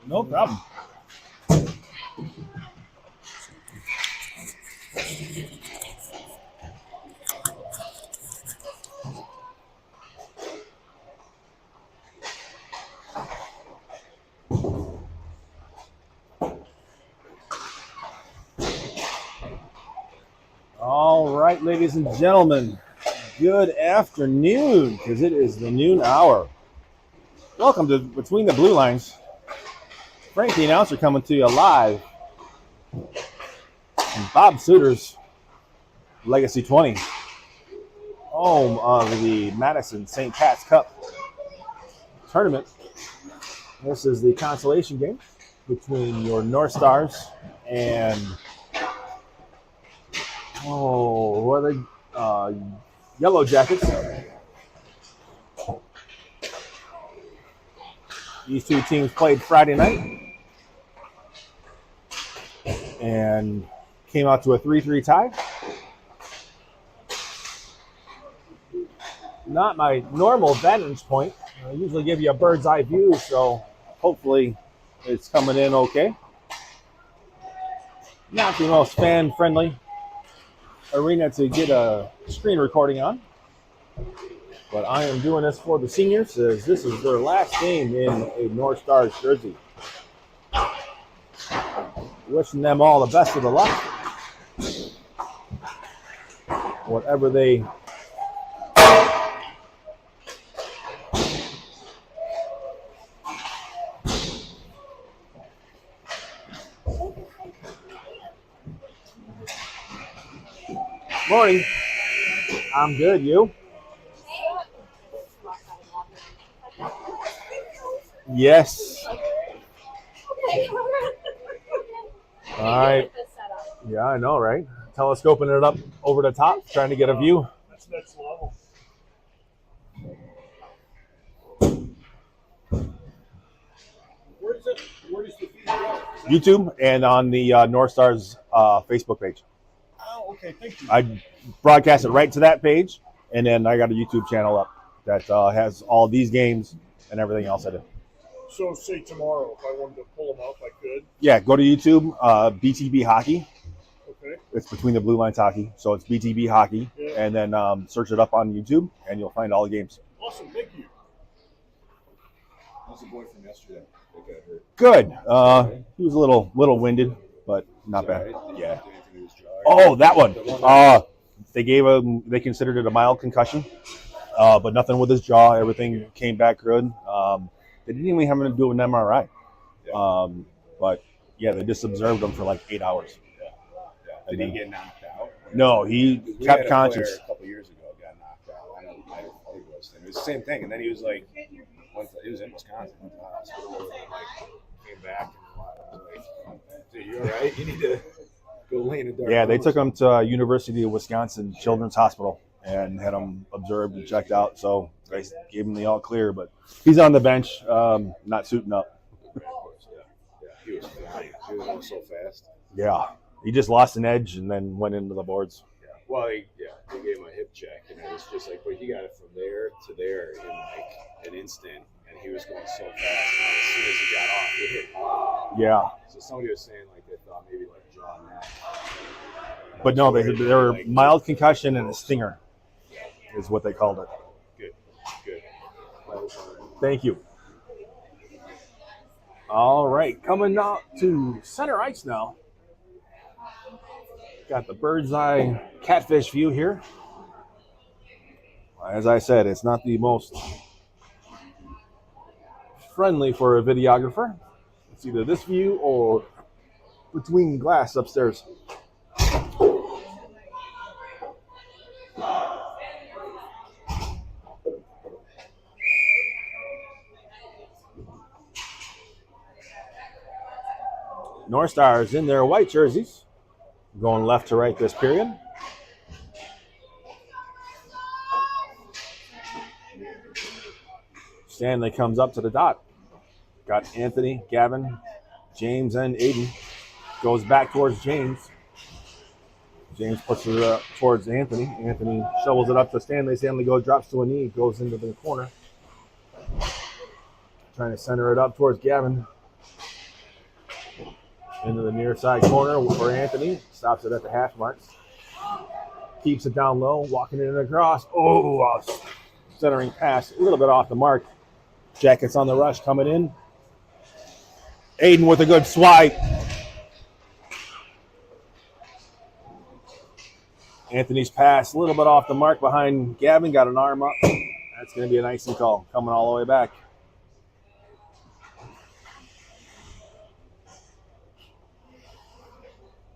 No problem. All right, ladies and gentlemen, good afternoon, because it is the noon hour. Welcome to Between the Blue Lines. Frank, the announcer, coming to you live from Bob Suter's Legacy 20, home of the Madison St. Pat's Cup tournament. This is the consolation game between your North Stars and what are they? Yellow Jackets. These two teams played Friday night and came out to a 3-3 tie. Not my normal vantage point. I usually give you a bird's eye view, so hopefully it's coming in okay. Not the most fan-friendly arena to get a screen recording on, but I am doing this for the seniors as this is their last game in a North Stars jersey. Wishing them all the best of the luck. Whatever they Morning. I'm good. You? Yes. All right. Yeah, I know, right? Telescoping it up over the top, trying to get a view. That's next level. Where is the feed go? YouTube and on the North Stars Facebook page. Oh, okay. Thank you. I broadcast it right to that page, and then I got a YouTube channel up that has all these games and everything else I do. So, say tomorrow, if I wanted to pull them up, I could. Yeah, go to YouTube, BTB Hockey. Okay. It's Between the Blue Lines Hockey, so it's BTB Hockey, Yeah. and then search it up on YouTube, and you'll find all the games. Awesome. Thank you. How's the boy from yesterday that got hurt? Good. He was a little winded, but not bad. Right? Yeah. Did anything to his jaw? Oh, that one. The one They gave him. They considered it a mild concussion, but nothing with his jaw. Everything came back good. They didn't even have him do an MRI. But yeah, they just observed him for like 8 hours. Yeah. Did he get knocked out? No, he We kept had a conscious. player a couple years ago got knocked out. I know he was. It was the same thing, and then he was like, he was in Wisconsin. Went to the hospital, and like came back and was like, "Dude, you all right? You need to go lay in the dark." Yeah, they took him to University of Wisconsin Children's Hospital and had him observed and checked out. So they gave him the all clear, but he's on the bench, not suiting up. Of course, yeah. He was flying. He was going so fast. Yeah, he just lost an edge and then went into the boards. Yeah. Well, they gave him a hip check, and it was just like, but he got it from there to there in like an instant, and he was going so fast. And as soon as he got off, he hit hard. Yeah, So somebody was saying like they thought maybe like jaw neck. but no, they were mild concussion and a stinger is what they called it. Good. Thank you. All right, coming out to center ice now. Got the bird's eye catfish view here. As I said, it's not the most friendly for a videographer. It's either this view or between glass upstairs. North Stars in their white jerseys, going left to right this period. Stanley comes up to the dot. Got Anthony, Gavin, James, and Aiden. Goes back towards James. James puts it up towards Anthony. Anthony shovels it up to Stanley. Stanley drops to a knee, goes into the corner. Trying to center it up towards Gavin. Into the near side corner for Anthony. Stops it at the hash marks. Keeps it down low, walking it across. Oh, centering pass, a little bit off the mark. Jackets on the rush coming in. Aiden with a good swipe. Anthony's pass, a little bit off the mark behind Gavin. Got an arm up. That's going to be an icing call coming all the way back.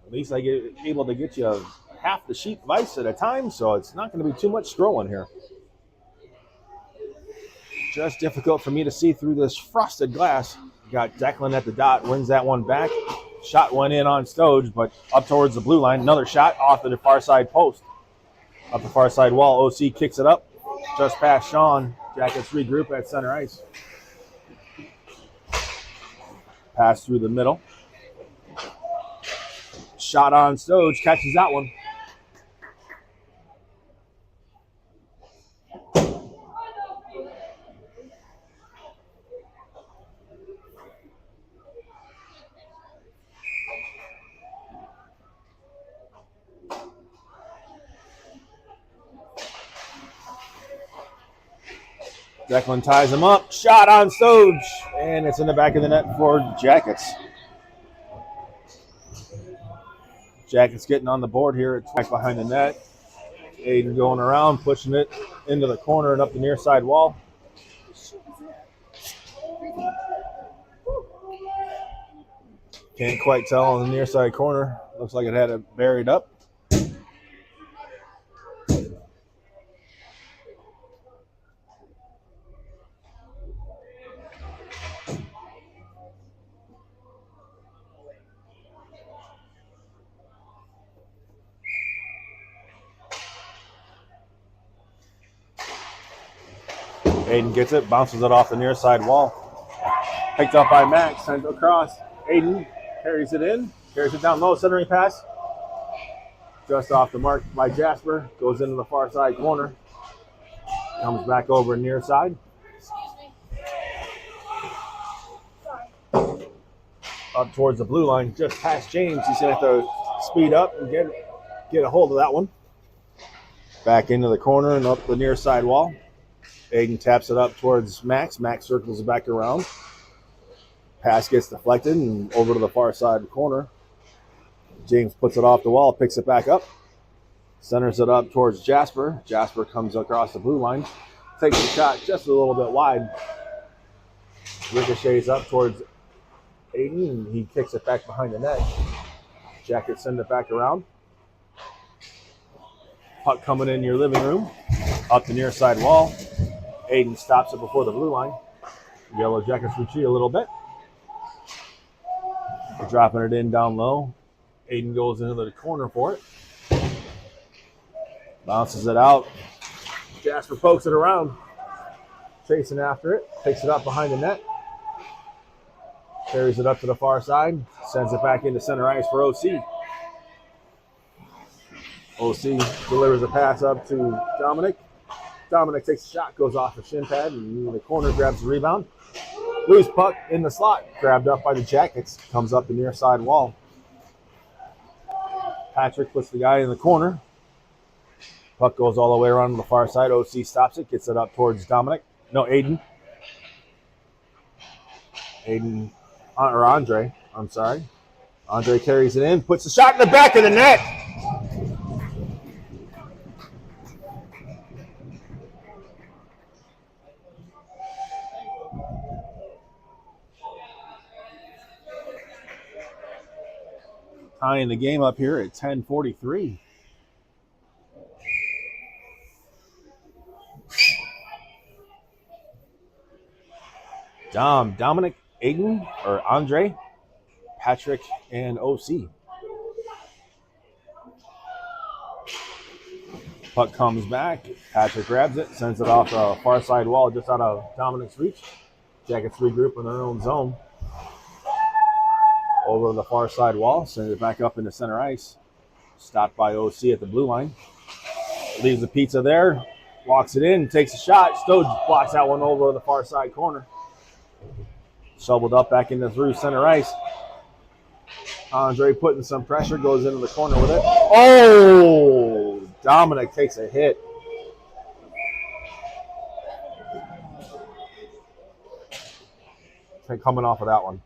At least I get able to get you half the sheet of ice at a time, so it's not going to be too much scrolling here. Just difficult for me to see through this frosted glass. Got Declan at the dot, wins that one back. Shot went in on Stoge, but up towards the blue line. Another shot off of the far side post. Up the far side wall, OC kicks it up. Just past Sean. Jackets regroup at center ice. Pass through the middle. Shot on Stoge, catches that one. Declan ties him up. Shot on Stoge. And it's in the back of the net for Jackets. Jackets getting on the board here. It's back behind the net. Aiden going around, pushing it into the corner and up the near side wall. Can't quite tell on the near side corner. Looks like it had it buried up. Aiden gets it, bounces it off the near side wall. Picked up by Max, sends it across. Aiden carries it in, carries it down low, centering pass. Just off the mark by Jasper, goes into the far side corner. Comes back over near side. Up towards the blue line, just past James. He's going to have to speed up and get a hold of that one. Back into the corner and up the near side wall. Aiden taps it up towards Max. Max circles it back around. Pass gets deflected and over to the far side corner. James puts it off the wall, picks it back up. Centers it up towards Jasper. Jasper comes across the blue line. Takes the shot just a little bit wide. Ricochets up towards Aiden, and he kicks it back behind the net. Jackets send it back around. Puck coming in your living room. Up the near side wall. Aiden stops it before the blue line. Yellow Jackets retreat a little bit. They're dropping it in down low. Aiden goes into the corner for it. Bounces it out. Jasper pokes it around. Chasing after it. Picks it up behind the net. Carries it up to the far side. Sends it back into center ice for OC. OC delivers a pass up to Dominic. Dominic takes a shot, goes off the shin pad, and the corner grabs the rebound. Loose puck in the slot, grabbed up by the Jackets, comes up the near side wall. Patrick puts the guy in the corner. Puck goes all the way around to the far side. OC stops it, gets it up towards Dominic. No, Aiden. Andre, I'm sorry. Andre carries it in, puts the shot in the back of the net. Tying the game up here at 10:43. Dominic, Aiden, or Andre, Patrick, and OC. Puck comes back. Patrick grabs it, sends it off the far side wall just out of Dominic's reach. Jackets regroup in their own zone. Over the far side wall, sends it back up into center ice. Stopped by OC at the blue line. Leaves the pizza there, walks it in, takes a shot. Stoge blocks that one over the far side corner. Shoveled up back into through center ice. Andre putting some pressure, goes into the corner with it. Oh! Dominic takes a hit. Coming off of that one.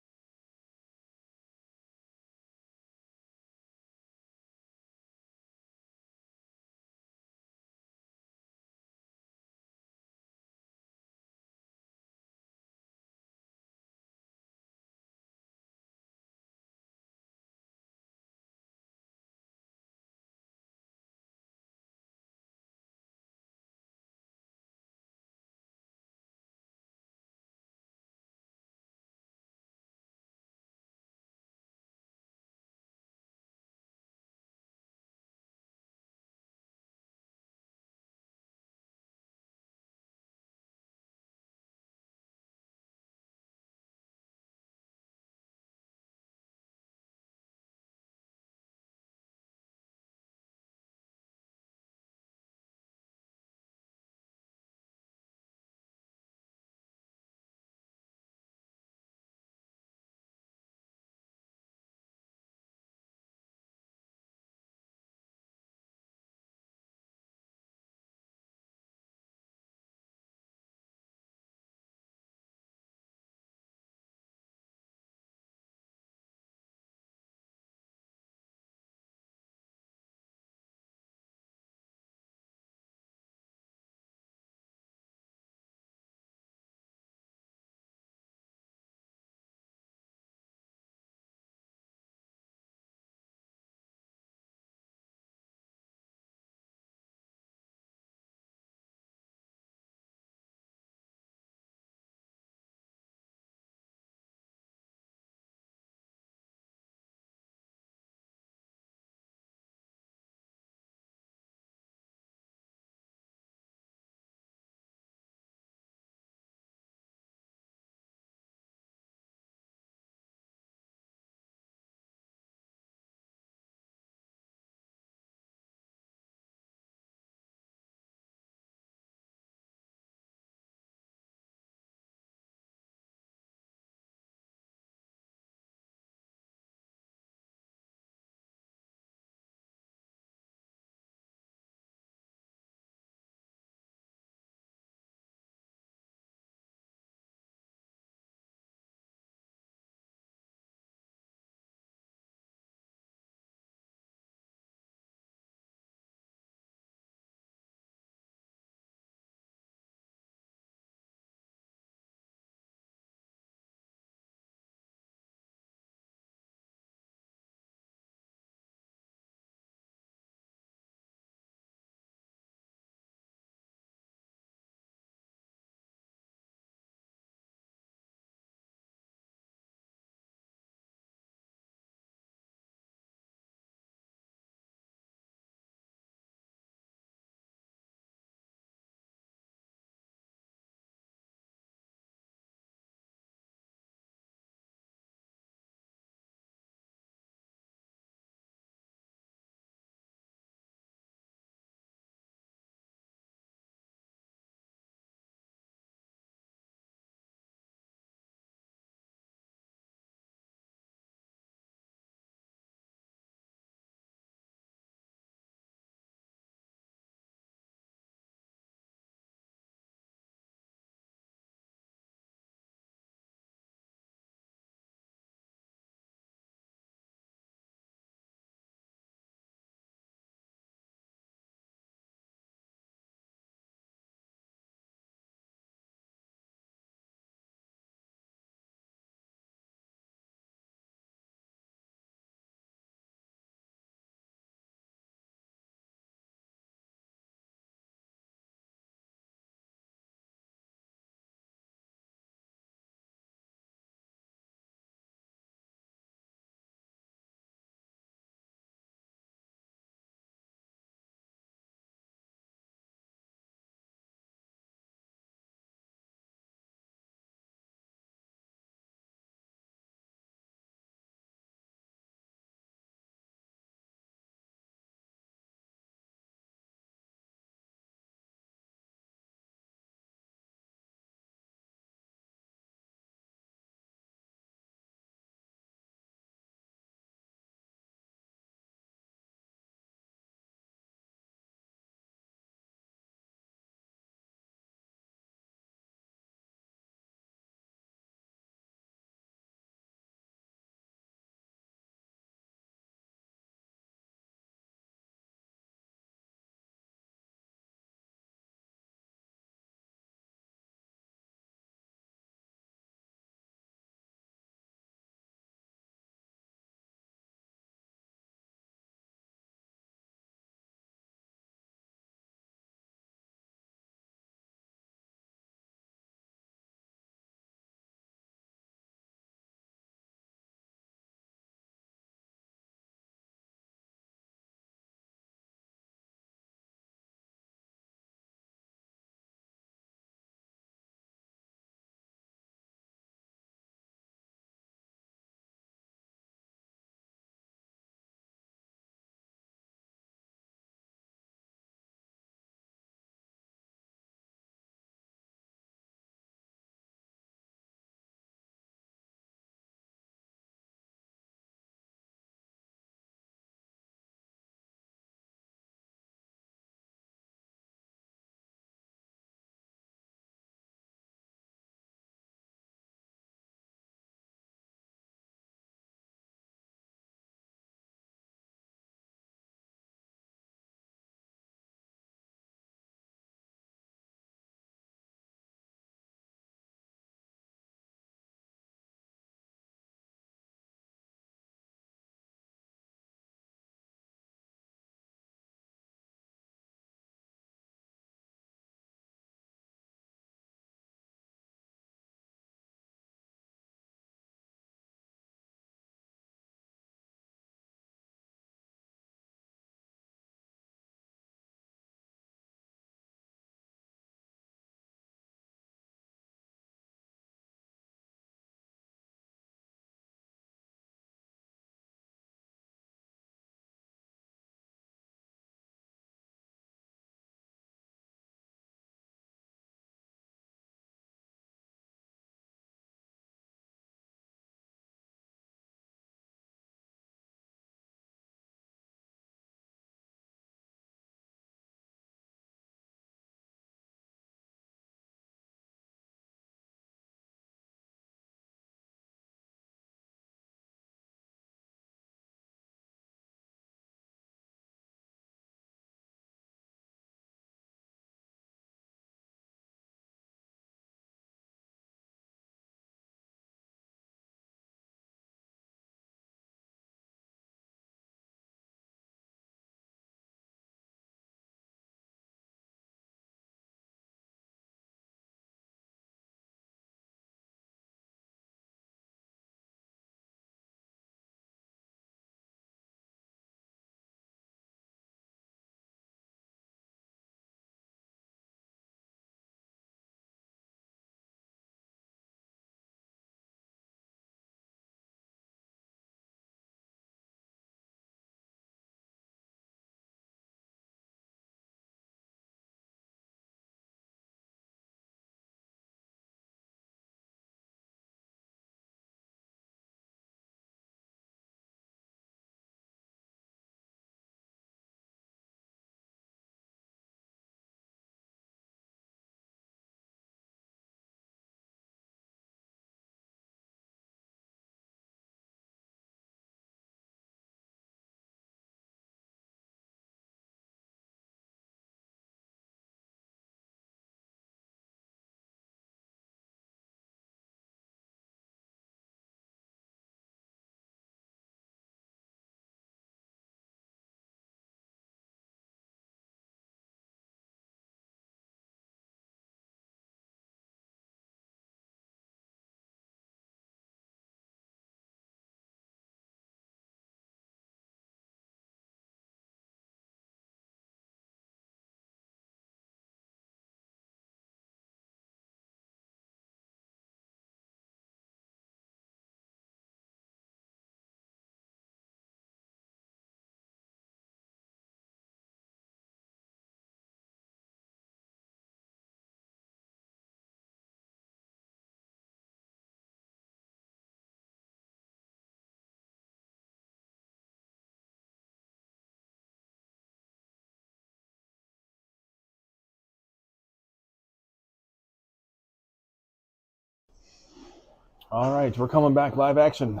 All right, we're coming back live action.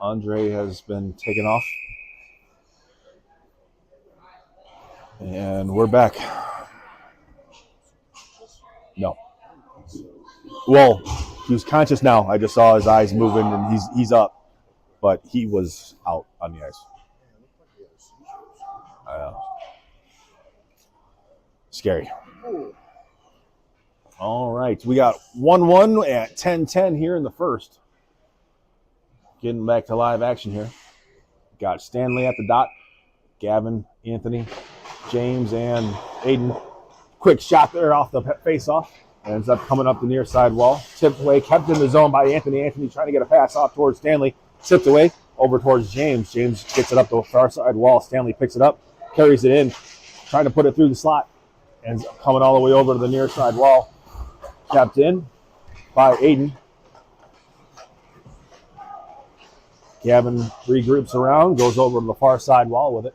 Andre has been taken off. And we're back. No. Well, he was conscious now. I just saw his eyes moving and he's up. But he was out on the ice. Scary. All right, we got 1-1 at 10-10 here in the first. Getting back to live action here. Got Stanley at the dot. Gavin, Anthony, James, and Aiden. Quick shot there off the face-off. Ends up coming up the near side wall. Tipped away, kept in the zone by Anthony. Anthony trying to get a pass off towards Stanley. Tipped away, over towards James. James gets it up the far side wall. Stanley picks it up, carries it in, trying to put it through the slot. Ends up coming all the way over to the near side wall. Kept in by Aiden. Gavin regroups around, goes over to the far side wall with it.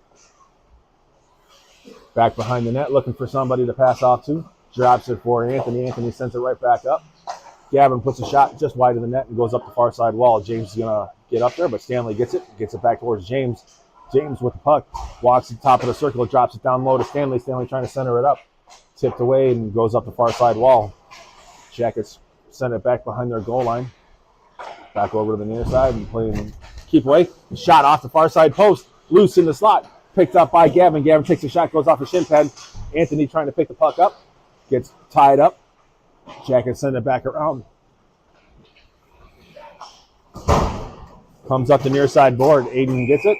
Back behind the net, looking for somebody to pass off to. Drops it for Anthony. Anthony sends it right back up. Gavin puts a shot just wide of the net and goes up the far side wall. James is going to get up there, but Stanley gets it back towards James. James with the puck, walks to the top of the circle, drops it down low to Stanley. Stanley trying to center it up. Tipped away and goes up the far side wall. Jackets send it back behind their goal line. Back over to the near side and playing keep away. Shot off the far side post. Loose in the slot. Picked up by Gavin. Gavin takes a shot, goes off the shin pad. Anthony trying to pick the puck up. Gets tied up. Jackets send it back around. Comes up the near side board. Aiden gets it.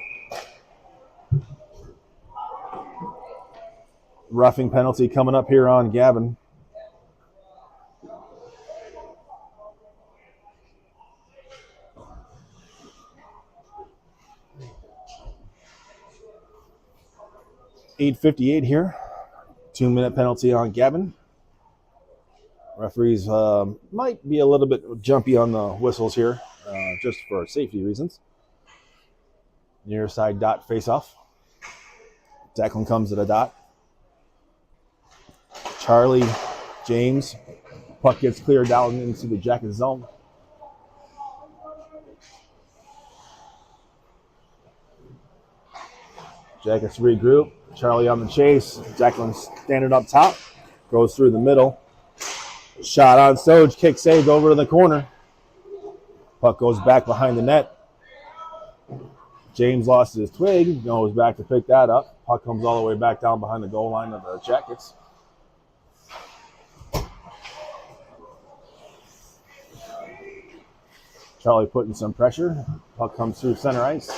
Roughing penalty coming up here on Gavin. .858 here. 2-minute penalty on Gavin. Referees might be a little bit jumpy on the whistles here, just for safety reasons. Near side dot face-off. Declan comes to the dot. Charlie, James. Puck gets cleared down into the Jacket zone. Jackets regroup. Charlie on the chase. Declan standing up top. Goes through the middle. Shot on Stoge. Kick saved over to the corner. Puck goes back behind the net. James lost his twig. Goes back to pick that up. Puck comes all the way back down behind the goal line of the Jackets. Charlie putting some pressure. Puck comes through center ice.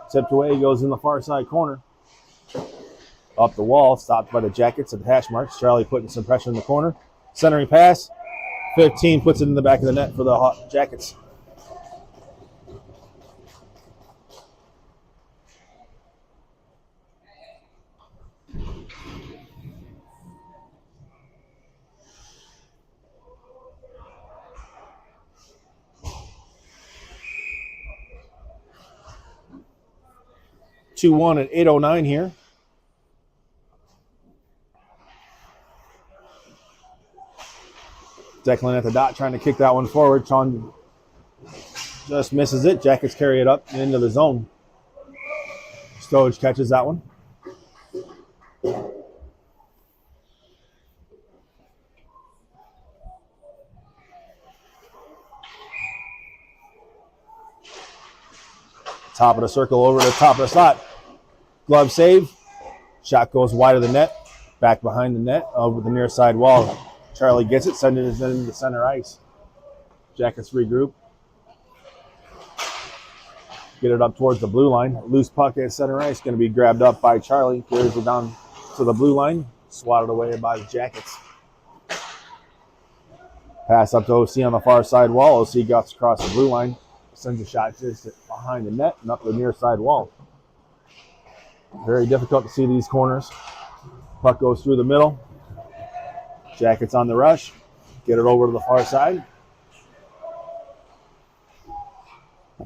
Tipped away, goes in the far side corner. Up the wall, stopped by the Jackets at the hash marks. Charlie putting some pressure in the corner. Centering pass. 15 puts it in the back of the net for the Jackets. (2-1) at 8:09 here. Declan at the dot trying to kick that one forward. Sean just misses it. Jackets carry it up and into the zone. Stoge catches that one. Top of the circle over to the top of the slot. Glove save. Shot goes wide of the net. Back behind the net over the near side wall. Charlie gets it, sending it into the center ice. Jackets regroup. Get it up towards the blue line. Loose puck at center ice. Going to be grabbed up by Charlie. Carries it down to the blue line. Swatted away by the Jackets. Pass up to OC on the far side wall. OC guts across the blue line. Sends a shot just behind the net and up the near side wall. Very difficult to see these corners. Puck goes through the middle. Jackets on the rush. Get it over to the far side.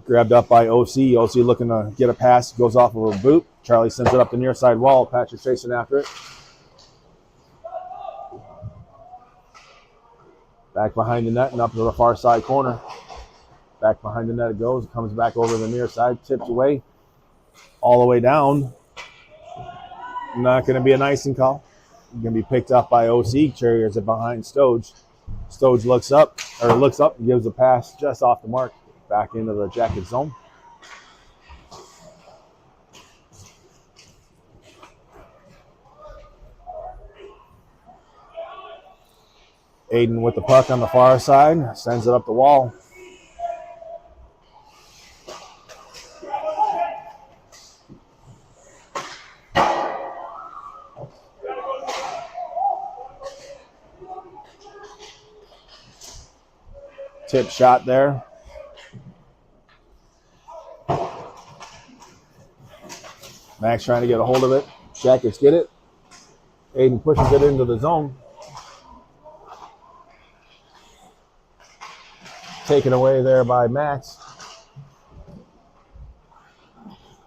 Grabbed up by OC. OC looking to get a pass. Goes off of a boot. Charlie sends it up the near side wall. Patrick chasing after it. Back behind the net and up to the far side corner. Back behind the net it goes. Comes back over the near side. Tips away. All the way down. Not going to be an icing call. Going to be picked up by OC. Carriers it behind Stoge. Stoge looks up and gives a pass just off the mark. Back into the Jacket zone. Aiden with the puck on the far side. Sends it up the wall. Tip shot there. Max trying to get a hold of it. Jackets get it. Aiden pushes it into the zone. Taken away there by Max.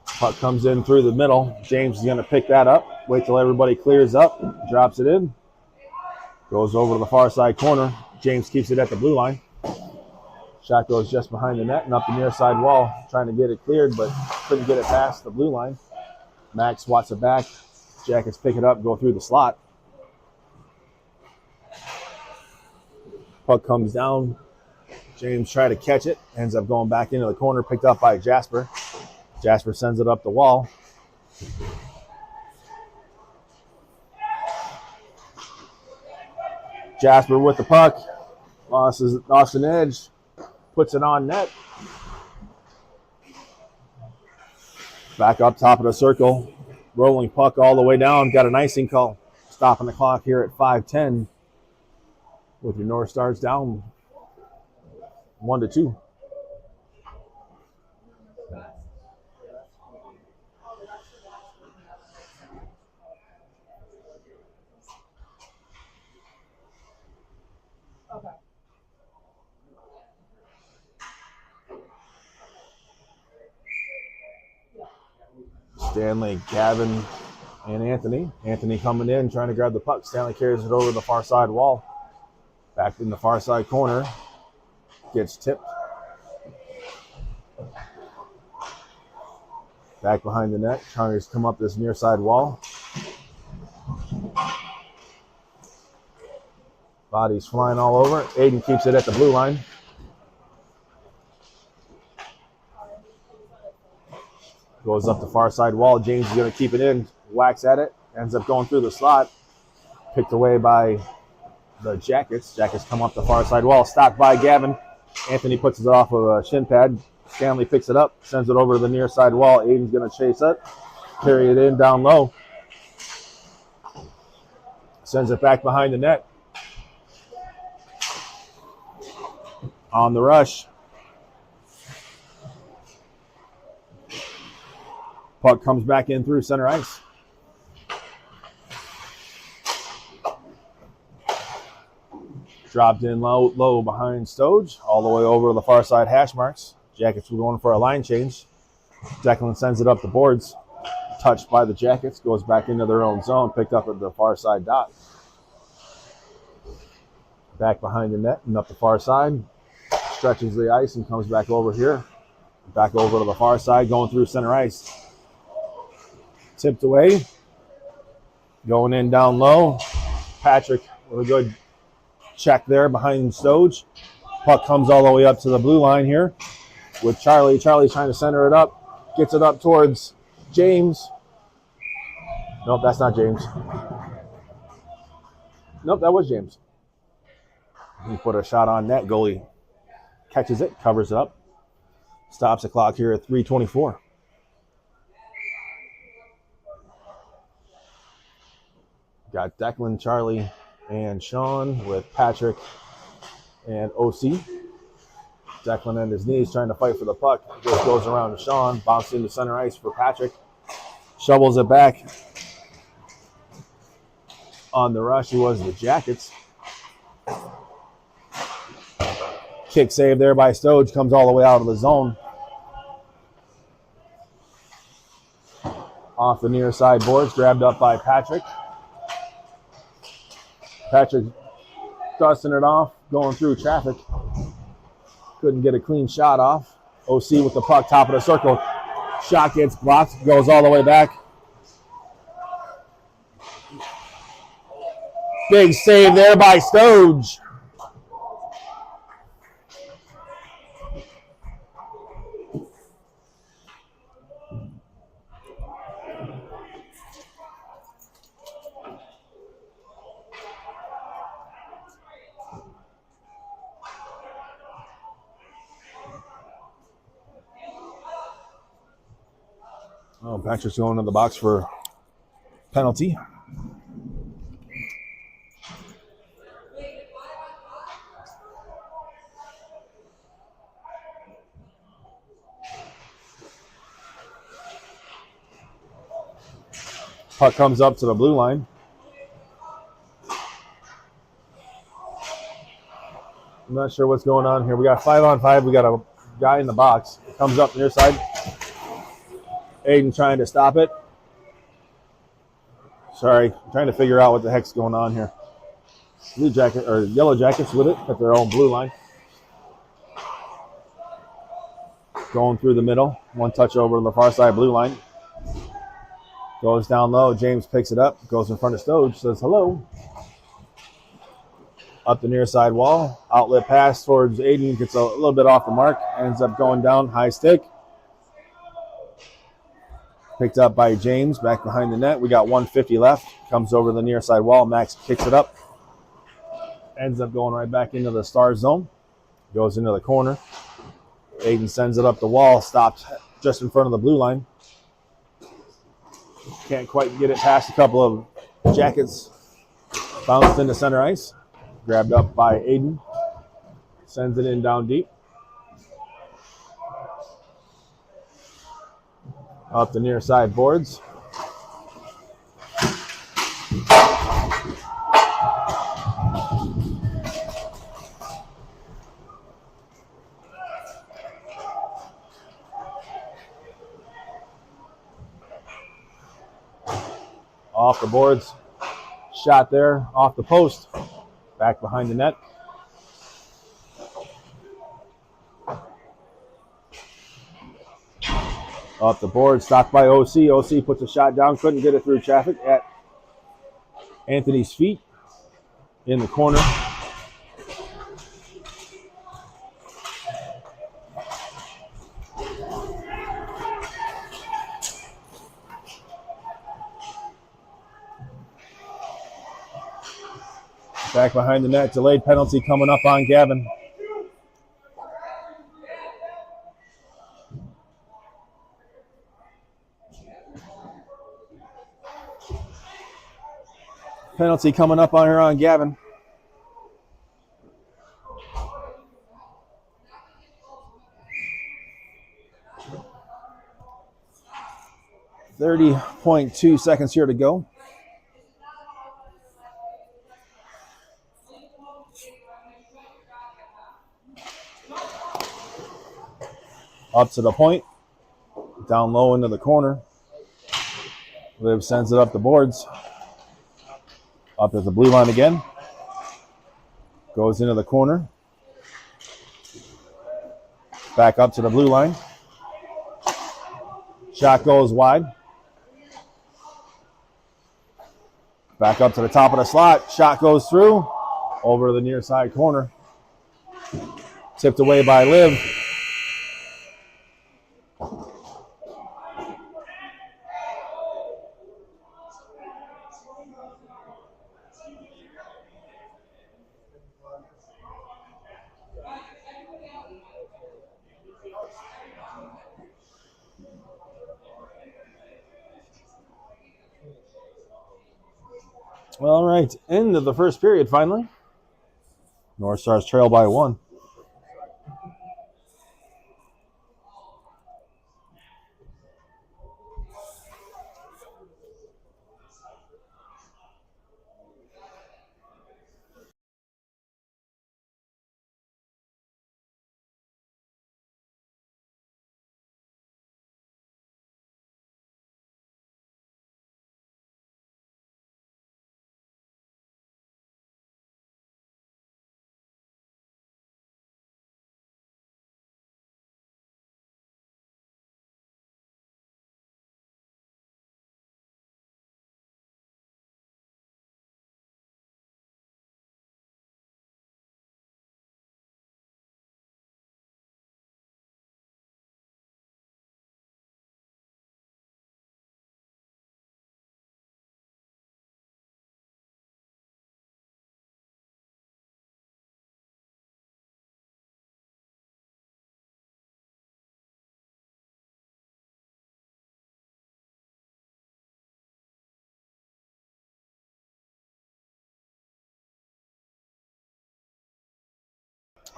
Puck comes in through the middle. James is going to pick that up. Wait till everybody clears up. Drops it in. Goes over to the far side corner. James keeps it at the blue line. Shot goes just behind the net and up the near side wall. Trying to get it cleared, but couldn't get it past the blue line. Max swats it back. Jackets pick it up, go through the slot. Puck comes down. James tried to catch it. Ends up going back into the corner, picked up by Jasper. Jasper sends it up the wall. Jasper with the puck. Lost an edge. Puts it on net. Back up top of the circle. Rolling puck all the way down. Got an icing call. Stopping the clock here at 5:10. With your North Stars down 1-2. Stanley, Gavin, and Anthony. Anthony coming in, trying to grab the puck. Stanley carries it over the far side wall. Back in the far side corner. Gets tipped. Back behind the net. Trying to come up this near side wall. Bodies flying all over. Aiden keeps it at the blue line. Goes up the far side wall. James is going to keep it in. Whacks at it. Ends up going through the slot. Picked away by the Jackets. Jackets come up the far side wall. Stopped by Gavin. Anthony puts it off of a shin pad. Stanley picks it up. Sends it over to the near side wall. Aiden's going to chase it. Carry it in down low. Sends it back behind the net. On the rush. Puck comes back in through center ice. Dropped in low behind Stoge, all the way over to the far side hash marks. Jackets were going for a line change. Declan sends it up the boards. Touched by the Jackets, goes back into their own zone, picked up at the far side dot. Back behind the net and up the far side. Stretches the ice and comes back over here. Back over to the far side, going through center ice. Tipped away. Going in down low. Patrick with a good check there behind Stoge. Puck comes all the way up to the blue line here with Charlie. Charlie trying to center it up. Gets it up towards James. Nope, that's not James. Nope, that was James. He put a shot on net. Goalie catches it, covers it up. Stops the clock here at 3:24. Got Declan, Charlie, and Sean with Patrick and OC. Declan on his knees trying to fight for the puck. Just goes around to Sean. Bounces into center ice for Patrick. Shovels it back. On the rush, he was the Jackets. Kick save there by Stoge. Comes all the way out of the zone. Off the near side boards. Grabbed up by Patrick. Patrick dusting it off, going through traffic. Couldn't get a clean shot off. OC with the puck, top of the circle. Shot gets blocked, goes all the way back. Big save there by Stoge. Oh, Patrick's going to the box for penalty. Puck comes up to the blue line. I'm not sure what's going on here. We got 5-on-5. We got a guy in the box. It comes up near side. Aiden trying to stop it. Sorry, I'm trying to figure out what the heck's going on here. Blue jacket or Yellow Jackets with it at their own blue line. Going through the middle. One touch over to the far side blue line. Goes down low. James picks it up. Goes in front of Stoge. Says hello. Up the near side wall. Outlet pass towards Aiden. Gets a little bit off the mark. Ends up going down. High stick. Picked up by James. Back behind the net. We got 150 left. Comes over the near side wall. Max kicks it up. Ends up going right back into the star zone. Goes into the corner. Aiden sends it up the wall. Stopped just in front of the blue line. Can't quite get it past a couple of Jackets. Bounced into center ice. Grabbed up by Aiden. Sends it in down deep. Up the near side boards. Off the boards. Shot there. Off the post. Back behind the net. Off the board. Stopped by OC. OC puts a shot down. Couldn't get it through traffic at Anthony's feet. In the corner. Back behind the net. Delayed penalty coming up on Gavin. Penalty coming up on her on Gavin. .2 seconds here to go. Up to the point. Down low into the corner. Liv sends it up the boards. Up at the blue line again. Goes into the corner. Back up to the blue line. Shot goes wide. Back up to the top of the slot. Shot goes through. Over to the near side corner. Tipped away by Liv. All right, end of the first period finally. North Stars trail by 1.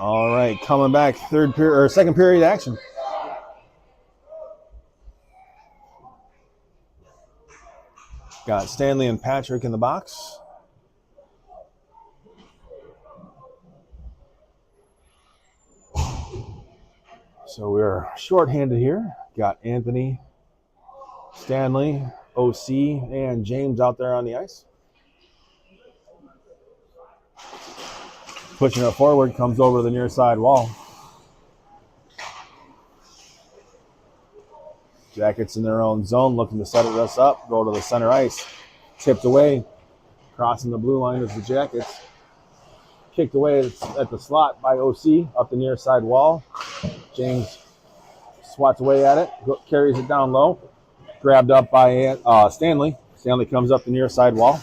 All right, coming back third period or second period action. Got Stanley and Patrick in the box. So we're shorthanded here. Got Anthony, Stanley, OC, and James out there on the ice. Pushing it forward, comes over to the near side wall. Jackets in their own zone, looking to set us up. Go to the center ice. Tipped away. Crossing the blue line is the Jackets. Kicked away at the slot by OC up the near side wall. James swats away at it, carries it down low. Grabbed up by Stanley. Stanley comes up the near side wall.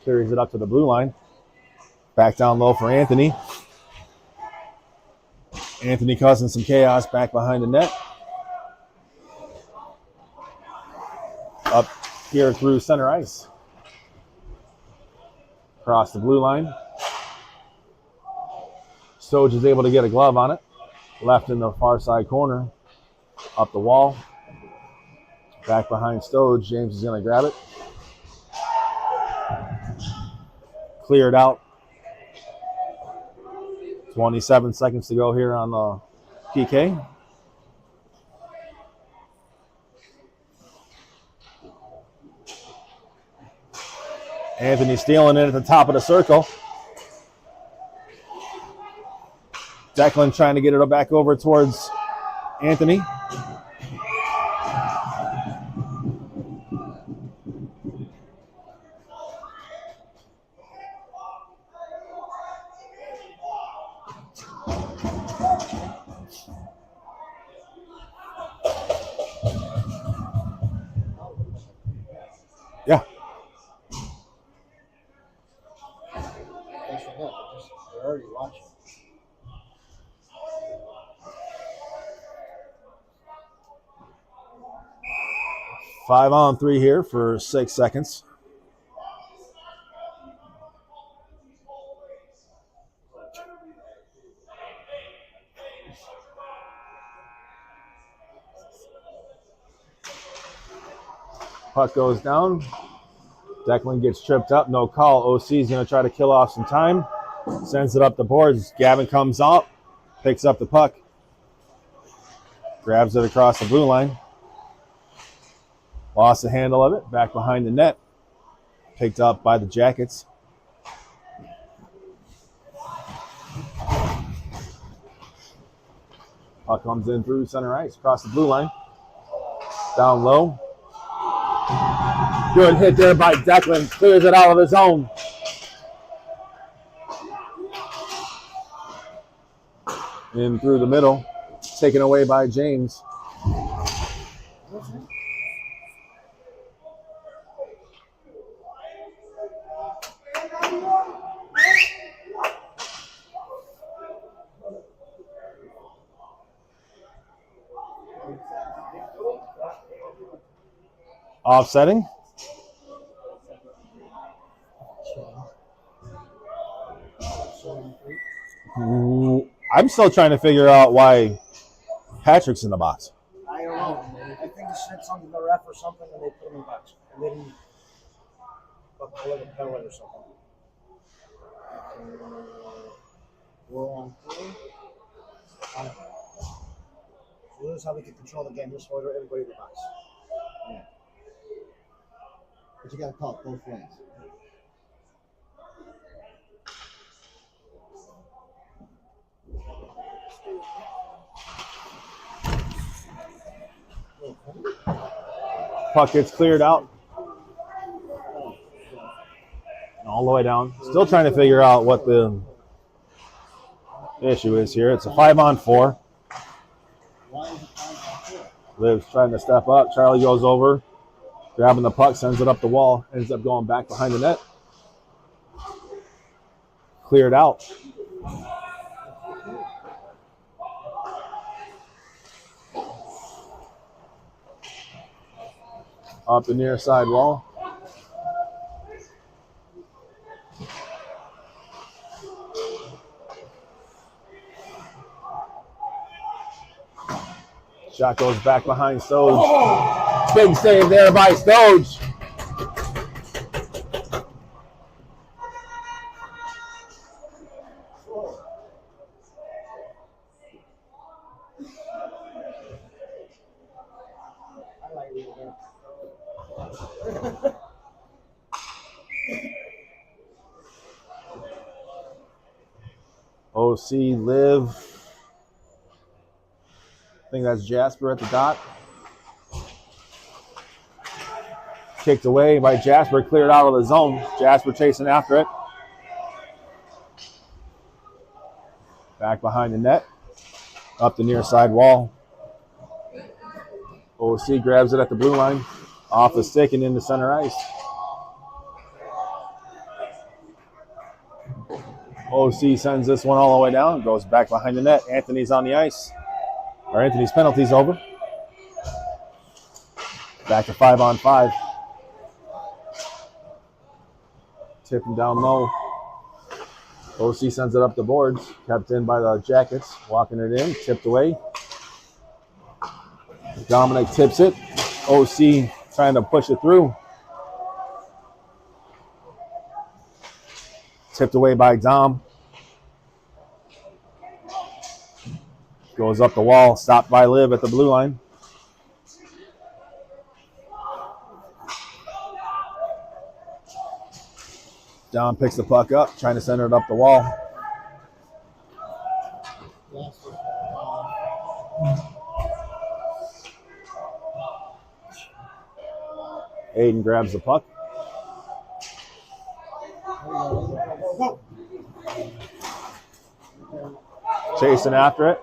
Carries it up to the blue line. Back down low for Anthony. Anthony causing some chaos back behind the net. Up here through center ice. Across the blue line. Stoge is able to get a glove on it. Left in the far side corner. Up the wall. Back behind Stoge. James is going to grab it. Cleared out. 27 seconds to go here on the PK. Anthony stealing it at the top of the circle. Declan trying to get it back over towards Anthony. Yeah. Thanks for that. They're already watching. Five on three here for 6 seconds. Puck goes down. Declan gets tripped up. No call. OC's going to try to kill off some time. Sends it up the boards. Gavin comes out. Picks up the puck. Grabs it across the blue line. Lost the handle of it. Back behind the net. Picked up by the Jackets. Puck comes in through center ice. Across the blue line. Down low. Good hit there by Declan. Clears it out of his zone. In through the middle. Taken away by James. Offsetting. I'm still trying to figure out why Patrick's in the box. I don't know. I think he said something to the ref or something, and they put him in the box. And they didn't call it a penalty or something. We're on 3. So this is how we can control the game. Just order everybody in the box. Yeah. But you got to call it both ways. Puck gets cleared out. All the way down. Still trying to figure out what the issue is here. It's a 5-on-4. Liv's trying to step up. Charlie goes over. Grabbing the puck, sends it up the wall. Ends up going back behind the net. Cleared out. Up the near side wall. Shot goes back behind Stoge. Big save there by Stoge. I like reading that. OC Liv. I think that's Jasper at the dot. Kicked away by Jasper, cleared out of the zone. Jasper chasing after it. Back behind the net. Up the near side wall. OC grabs it at the blue line. Off the stick and into center ice. OC sends this one all the way down. Goes back behind the net. Anthony's on the ice. Or Anthony's penalty's over. Back to 5-on-5. Tipping down low. OC sends it up the boards. Kept in by the Jackets. Walking it in. Tipped away. Dominic tips it. OC trying to push it through. Tipped away by Dom. Goes up the wall. Stopped by Liv at the blue line. Dom picks the puck up, trying to send it up the wall. Aiden grabs the puck. Chasing after it.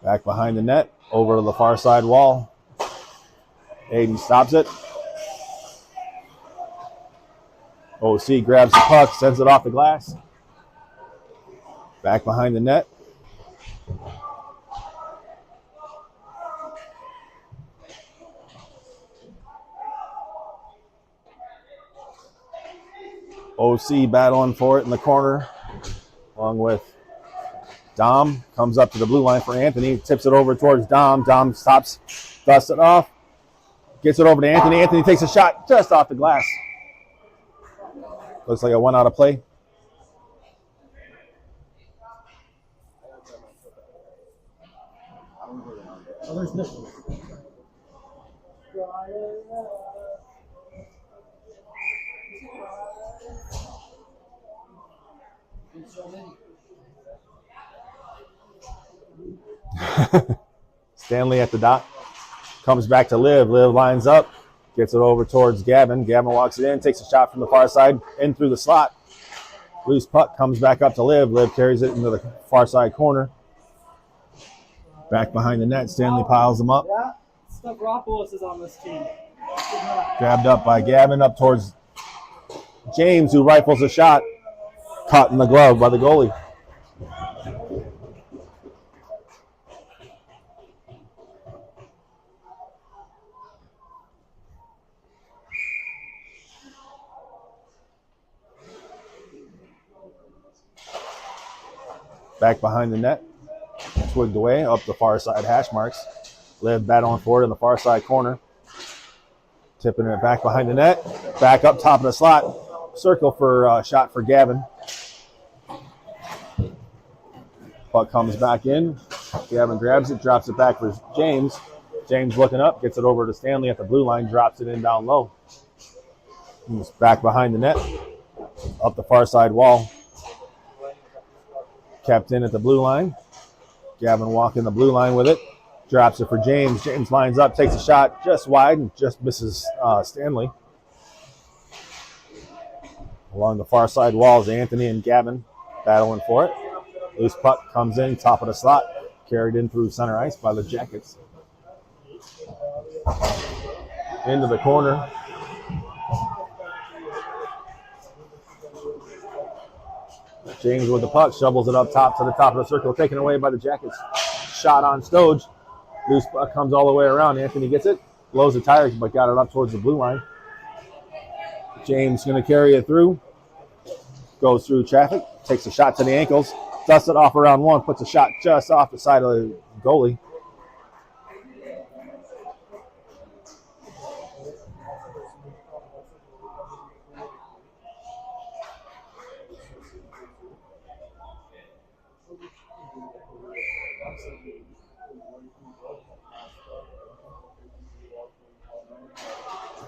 Back behind the net, over to the far side wall. Aiden stops it. OC grabs the puck, sends it off the glass. Back behind the net. OC battling for it in the corner, along with Dom. Comes up to the blue line for Anthony, tips it over towards Dom. Dom stops, dusts it off, gets it over to Anthony. Anthony takes a shot just off the glass. Looks like a one out of play. Oh, there's this one. Stanley at the dot. Comes back to Liv. Liv lines up. Gets it over towards Gavin. Gavin walks it in. Takes a shot from the far side. In through the slot. Loose puck comes back up to Liv. Liv carries it into the far side corner. Back behind the net. Stanley piles them up. Yeah, Stavropoulos is on this team. Grabbed up by Gavin. Up towards James, who rifles a shot. Caught in the glove by the goalie. Back behind the net. Twigged away up the far side hash marks. Liv battling forward in the far side corner. Tipping it back behind the net. Back up top of the slot. Circle for a shot for Gavin. Puck comes back in. Gavin grabs it, drops it back for James. James looking up, gets it over to Stanley at the blue line, drops it in down low. He's back behind the net. Up the far side wall. Kept in at the blue line. Gavin walking the blue line with it. Drops it for James. James lines up, takes a shot just wide and just misses Stanley. Along the far side walls, Anthony and Gavin battling for it. Loose puck comes in, top of the slot. Carried in through center ice by the Jackets. Into the corner. James with the puck, shovels it up top to the top of the circle, taken away by the Jackets. Shot on Stoge. Loose puck comes all the way around. Anthony gets it, blows the tires, but got it up towards the blue line. James going to carry it through. goes through traffic, takes a shot to the ankles, dusts it off around one, puts a shot just off the side of the goalie.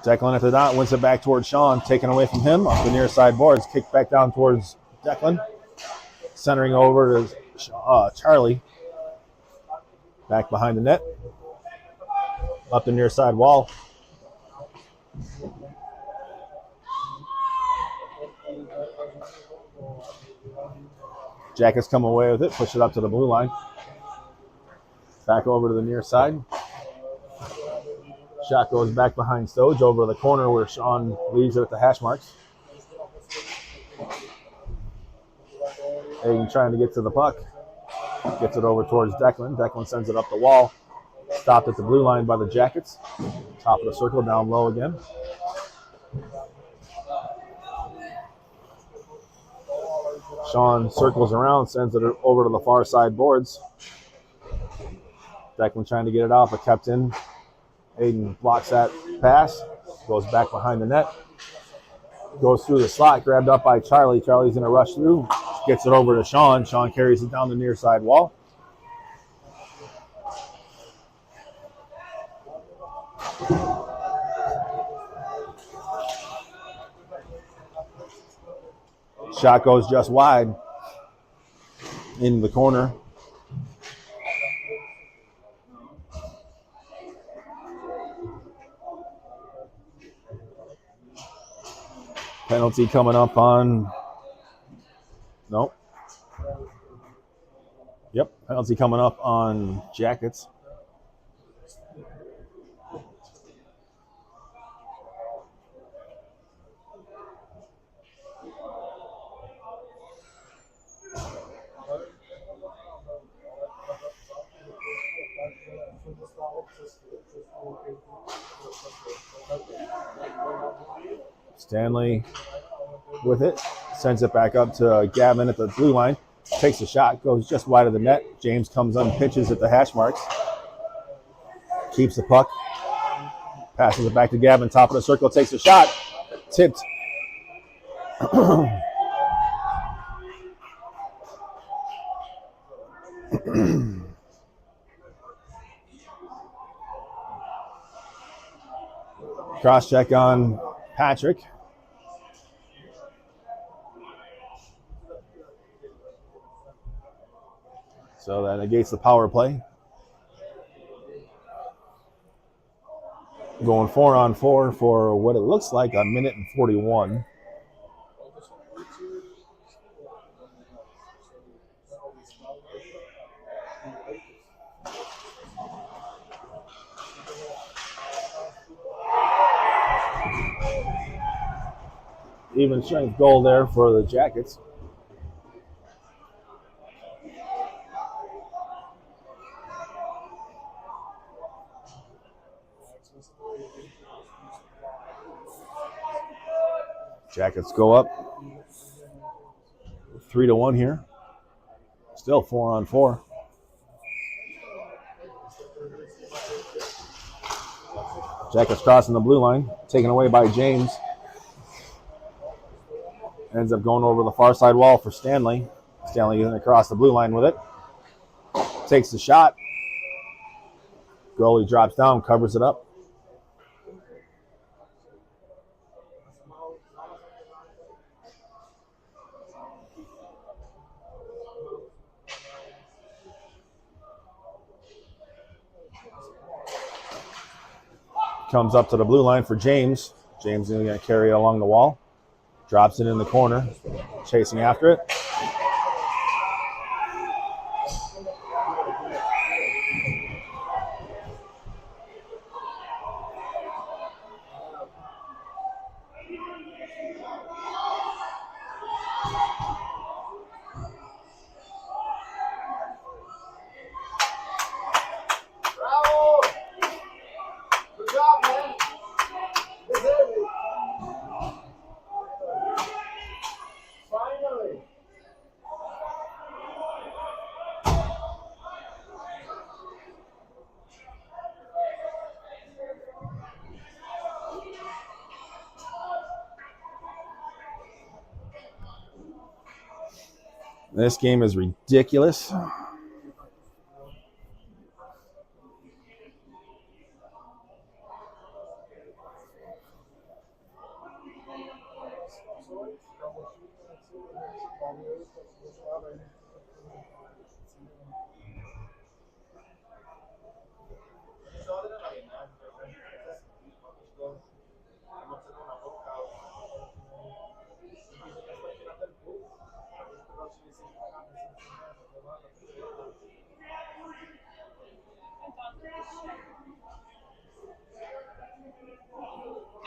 Declan at the dot wins it back towards Sean, taken away from him off the near side boards, kicked back down towards Declan, centering over to Charlie, back behind the net, up the near side wall. Jackets come away with it, push it up to the blue line, back over to the near side. Shot goes back behind Stoge over the corner where Sean leaves it at the hash marks. Hagen trying to get to the puck. Gets it over towards Declan. Declan sends it up the wall. Stopped at the blue line by the Jackets. Top of the circle, down low again. Sean circles around, sends it over to the far side boards. Declan trying to get it out, but kept in. Hayden blocks that pass, goes back behind the net, goes through the slot, grabbed up by Charlie. Charlie's going to rush through, gets it over to Sean. Sean carries it down the near side wall. Shot goes just wide in the corner. Penalty coming up on, nope. Yep, penalty coming up on Jackets. Stanley with it, sends it back up to Gavin at the blue line, takes a shot, goes just wide of the net. James comes on, pitches at the hash marks, keeps the puck, passes it back to Gavin, top of the circle, takes a shot, tipped. Cross check on Patrick. So that negates the power play. Going 4-on-4 for what it looks like a minute and 41. Even strength goal there for the Jackets. Jackets go up 3-1 here. Still 4-on-4. Jackets crossing the blue line, taken away by James. Ends up going over the far side wall for Stanley. Stanley getting across the blue line with it. Takes the shot. Goalie drops down, covers it up. Comes up to the blue line for James. James is going to carry it along the wall. Drops it in the corner. Chasing after it. This game is ridiculous.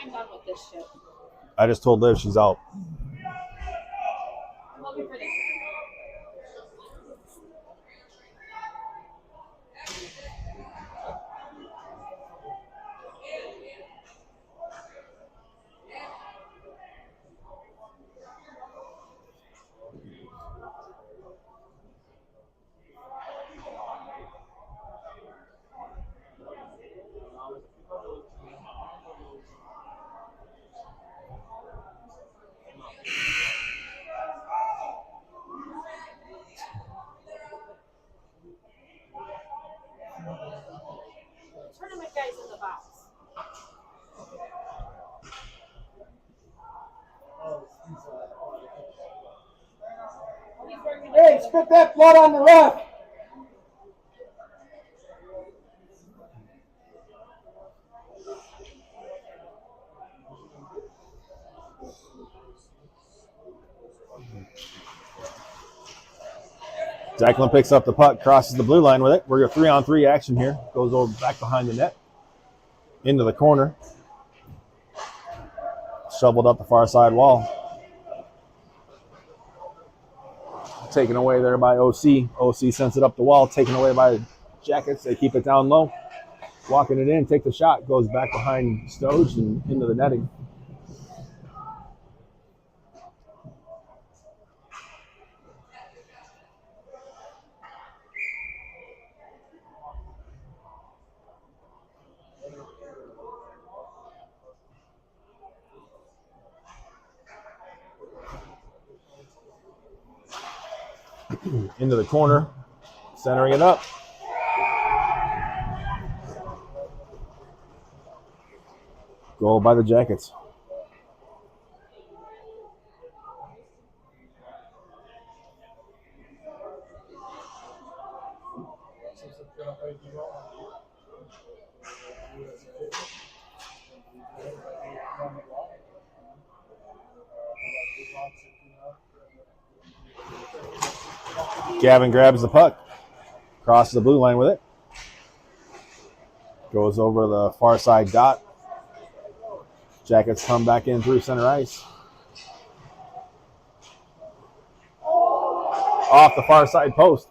I'm done with this shit. I just told Liv she's out. I'm looking for this. Tournament guys in the box. Hey, spit that blood on the ref. Declan picks up the puck, crosses the blue line with it. We're a 3-on-3 action here. Goes over back behind the net. Into the corner. Shoveled up the far side wall. Taken away there by OC. OC sends it up the wall. Taken away by Jackets. They keep it down low. Walking it in, take the shot. Goes back behind Stoge and into the netting. Into the corner, centering it up. Goal by the Jackets. Gavin grabs the puck, crosses the blue line with it. Goes over the far side dot. Jackets come back in through center ice. Off the far side post.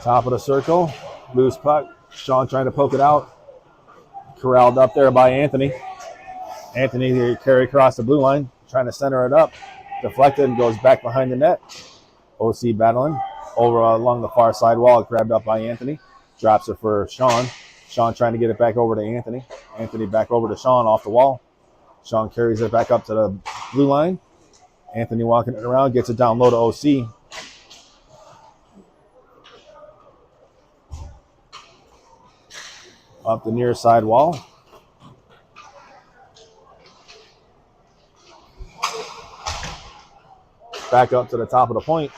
Top of the circle, loose puck. Sean trying to poke it out. Corralled up there by Anthony. Anthony carry across the blue line, trying to center it up. Deflected and goes back behind the net. OC battling over along the far side wall, grabbed up by Anthony. Drops it for Sean. Sean trying to get it back over to Anthony. Anthony back over to Sean off the wall. Sean carries it back up to the blue line. Anthony walking it around, gets it down low to OC. Up the near side wall. Back up to the top of the point.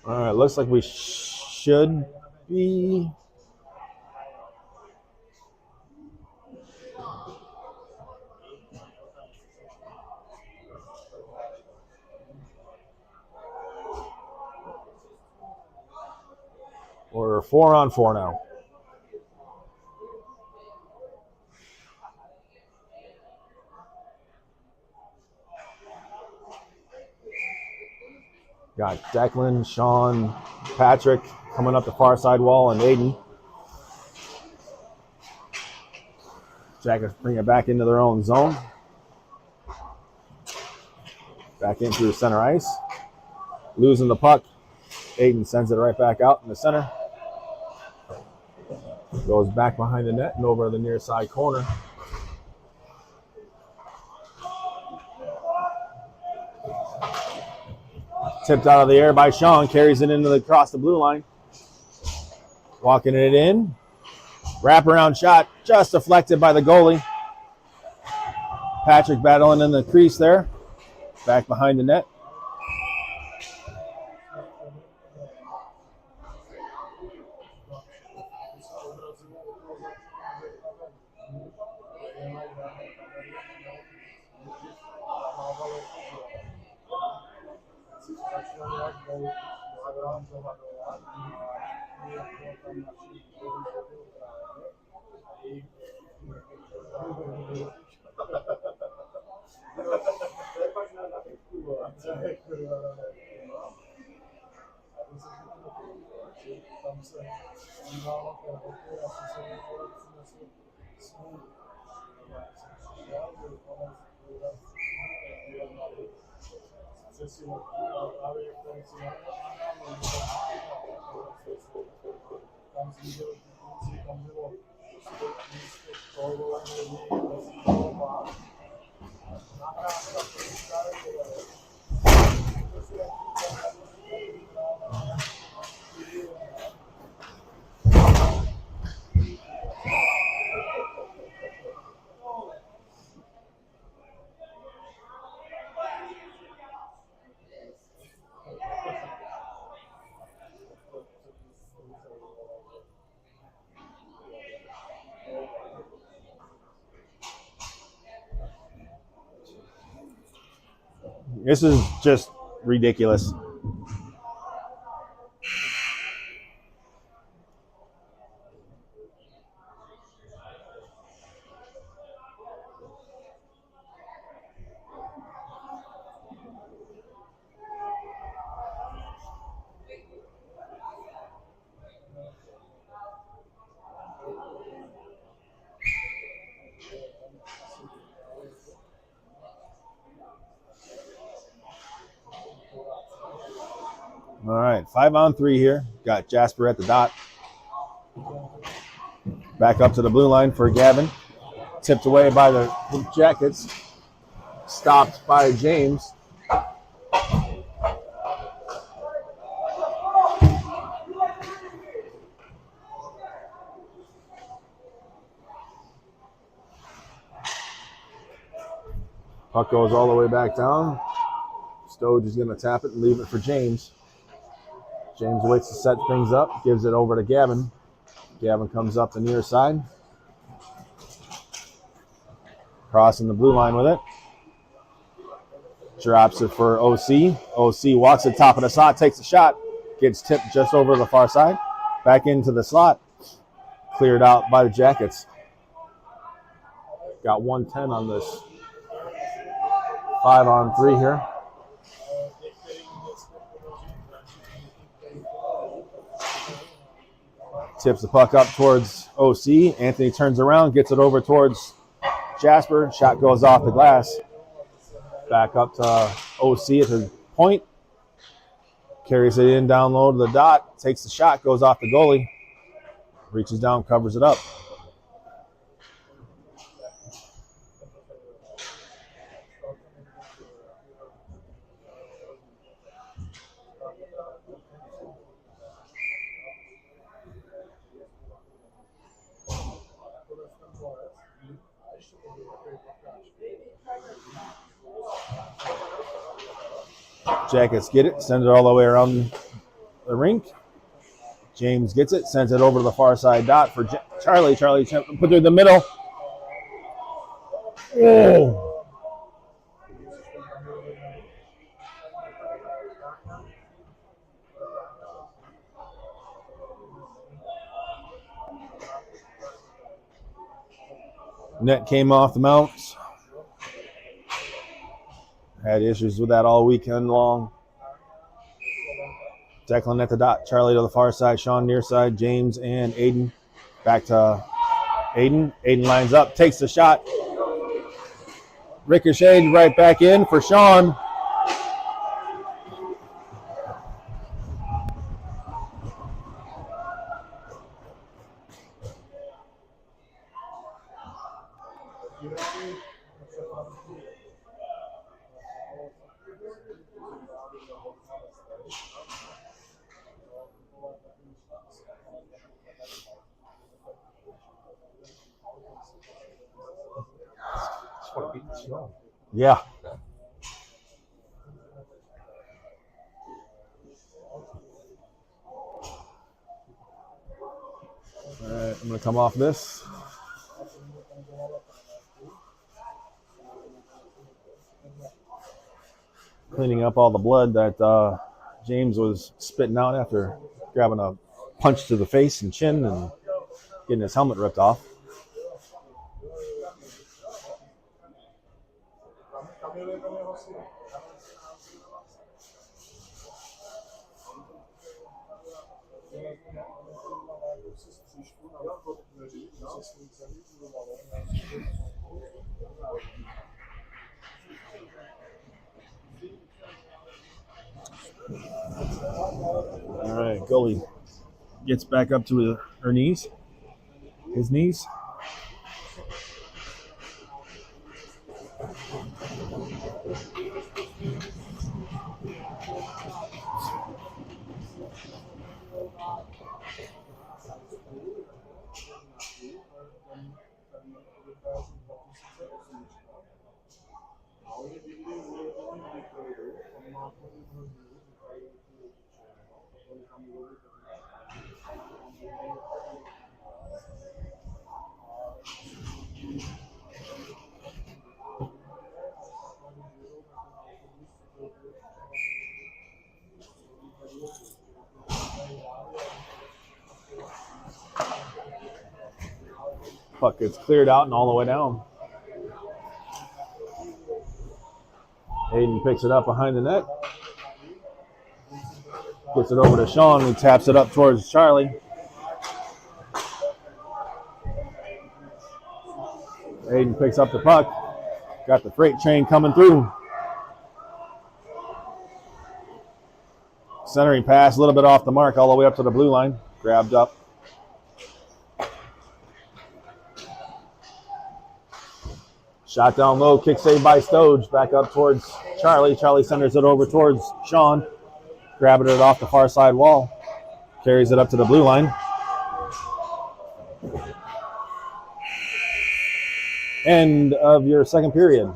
All right, looks like we should be. We're 4-on-4 now. Got Declan, Sean, Patrick coming up the far side wall, and Aiden. Jackets bring it back into their own zone. Back into the center ice. Losing the puck. Aiden sends it right back out in the center. Goes back behind the net and over the near side corner. Tipped out of the air by Sean. Carries it across the blue line. Walking it in. Wraparound shot. Just deflected by the goalie. Patrick battling in the crease there. Back behind the net. This is just ridiculous. All right, 5-on-3 here. Got Jasper at the dot. Back up to the blue line for Gavin. Tipped away by the Jackets. Stopped by James. Puck goes all the way back down. Stoge is going to tap it and leave it for James. James waits to set things up, gives it over to Gavin. Gavin comes up the near side. Crossing the blue line with it. Drops it for OC. OC walks to the top of the slot, takes a shot. Gets tipped just over the far side. Back into the slot. Cleared out by the Jackets. Got 110 on this 5-on-3 here. Tips the puck up towards OC. Anthony turns around, gets it over towards Jasper. Shot goes off the glass. Back up to OC at the point. Carries it in down low to the dot. Takes the shot, goes off the goalie. Reaches down, covers it up. Jackets get it, send it all the way around the rink. James gets it, sends it over to the far side dot for Charlie. Charlie put it in the middle. Oh. Net came off the mounts. Had issues with that all weekend long. Declan at the dot. Charlie to the far side. Sean near side. James and Aiden. Back to Aiden. Aiden lines up. Takes the shot. Ricocheted right back in for Sean. Just want to beat the snow. Yeah. All right, I'm going to come off this. Cleaning up all the blood that James was spitting out after grabbing a punch to the face and chin and getting his helmet ripped off. All right, goalie gets back up to her knees, his knees. Puck gets cleared out and all the way down. Aiden picks it up behind the net. Gets it over to Sean, who taps it up towards Charlie. Aiden picks up the puck. Got the freight train coming through. Centering pass, a little bit off the mark, all the way up to the blue line. Grabbed up. Shot down low, kick saved by Stoge. Back up towards Charlie. Charlie centers it over towards Sean. Grabbing it off the far side wall. Carries it up to the blue line. End of your second period.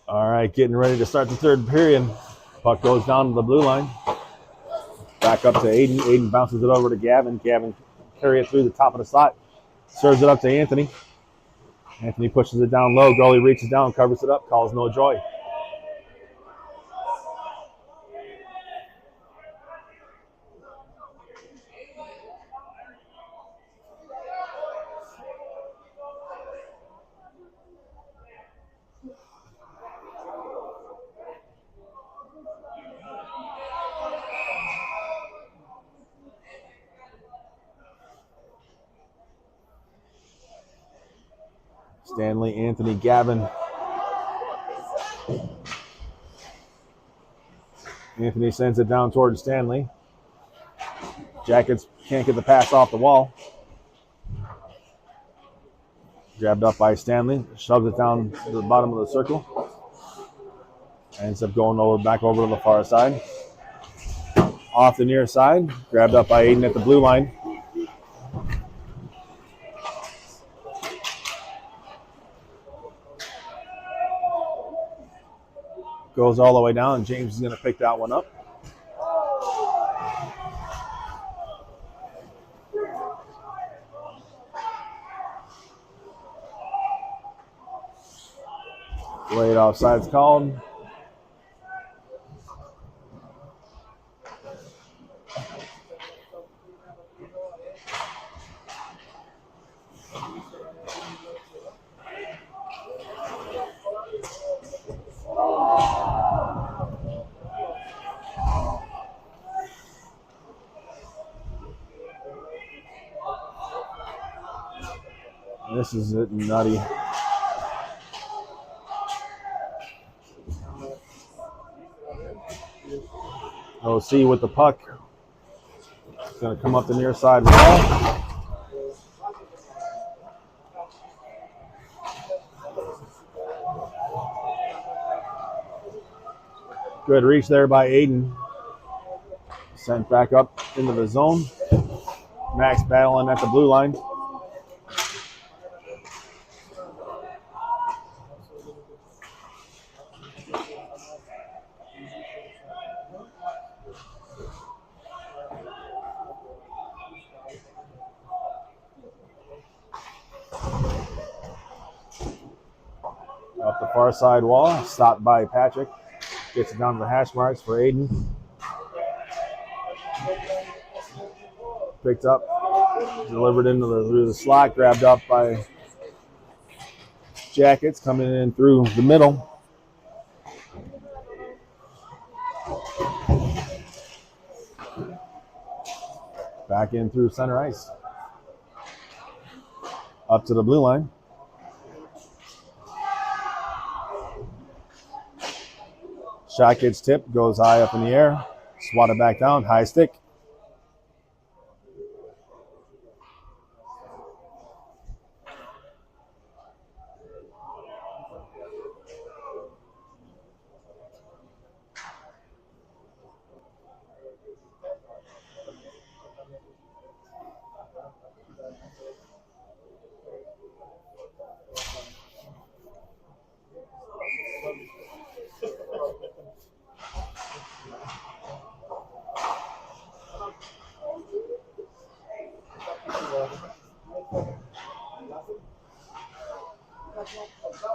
All right, getting ready to start the third period. Puck goes down to the blue line. Back up to Aiden. Aiden bounces it over to Gavin. Gavin carry it through the top of the slot. Serves it up to Anthony. Anthony pushes it down low. Goalie reaches down, covers it up, calls no joy. Stanley, Anthony, Gavin. Anthony sends it down towards Stanley. Jackets can't get the pass off the wall. Grabbed up by Stanley. Shoves it down to the bottom of the circle. Ends up going back over to the far side. Off the near side. Grabbed up by Aiden at the blue line. Goes all the way down, and James is going to pick that one up. Late offside's called. This is nutty. OC with the puck. It's going to come up the near side wall. Good reach there by Aiden. Sent back up into the zone. Max battling at the blue line. Up the far side wall, stopped by Patrick. Gets it down to the hash marks for Aiden. Picked up, delivered through the slot, grabbed up by Jackets, coming in through the middle. Back in through center ice. Up to the blue line. Shot gets tipped, goes high up in the air. Swatted back down, high stick.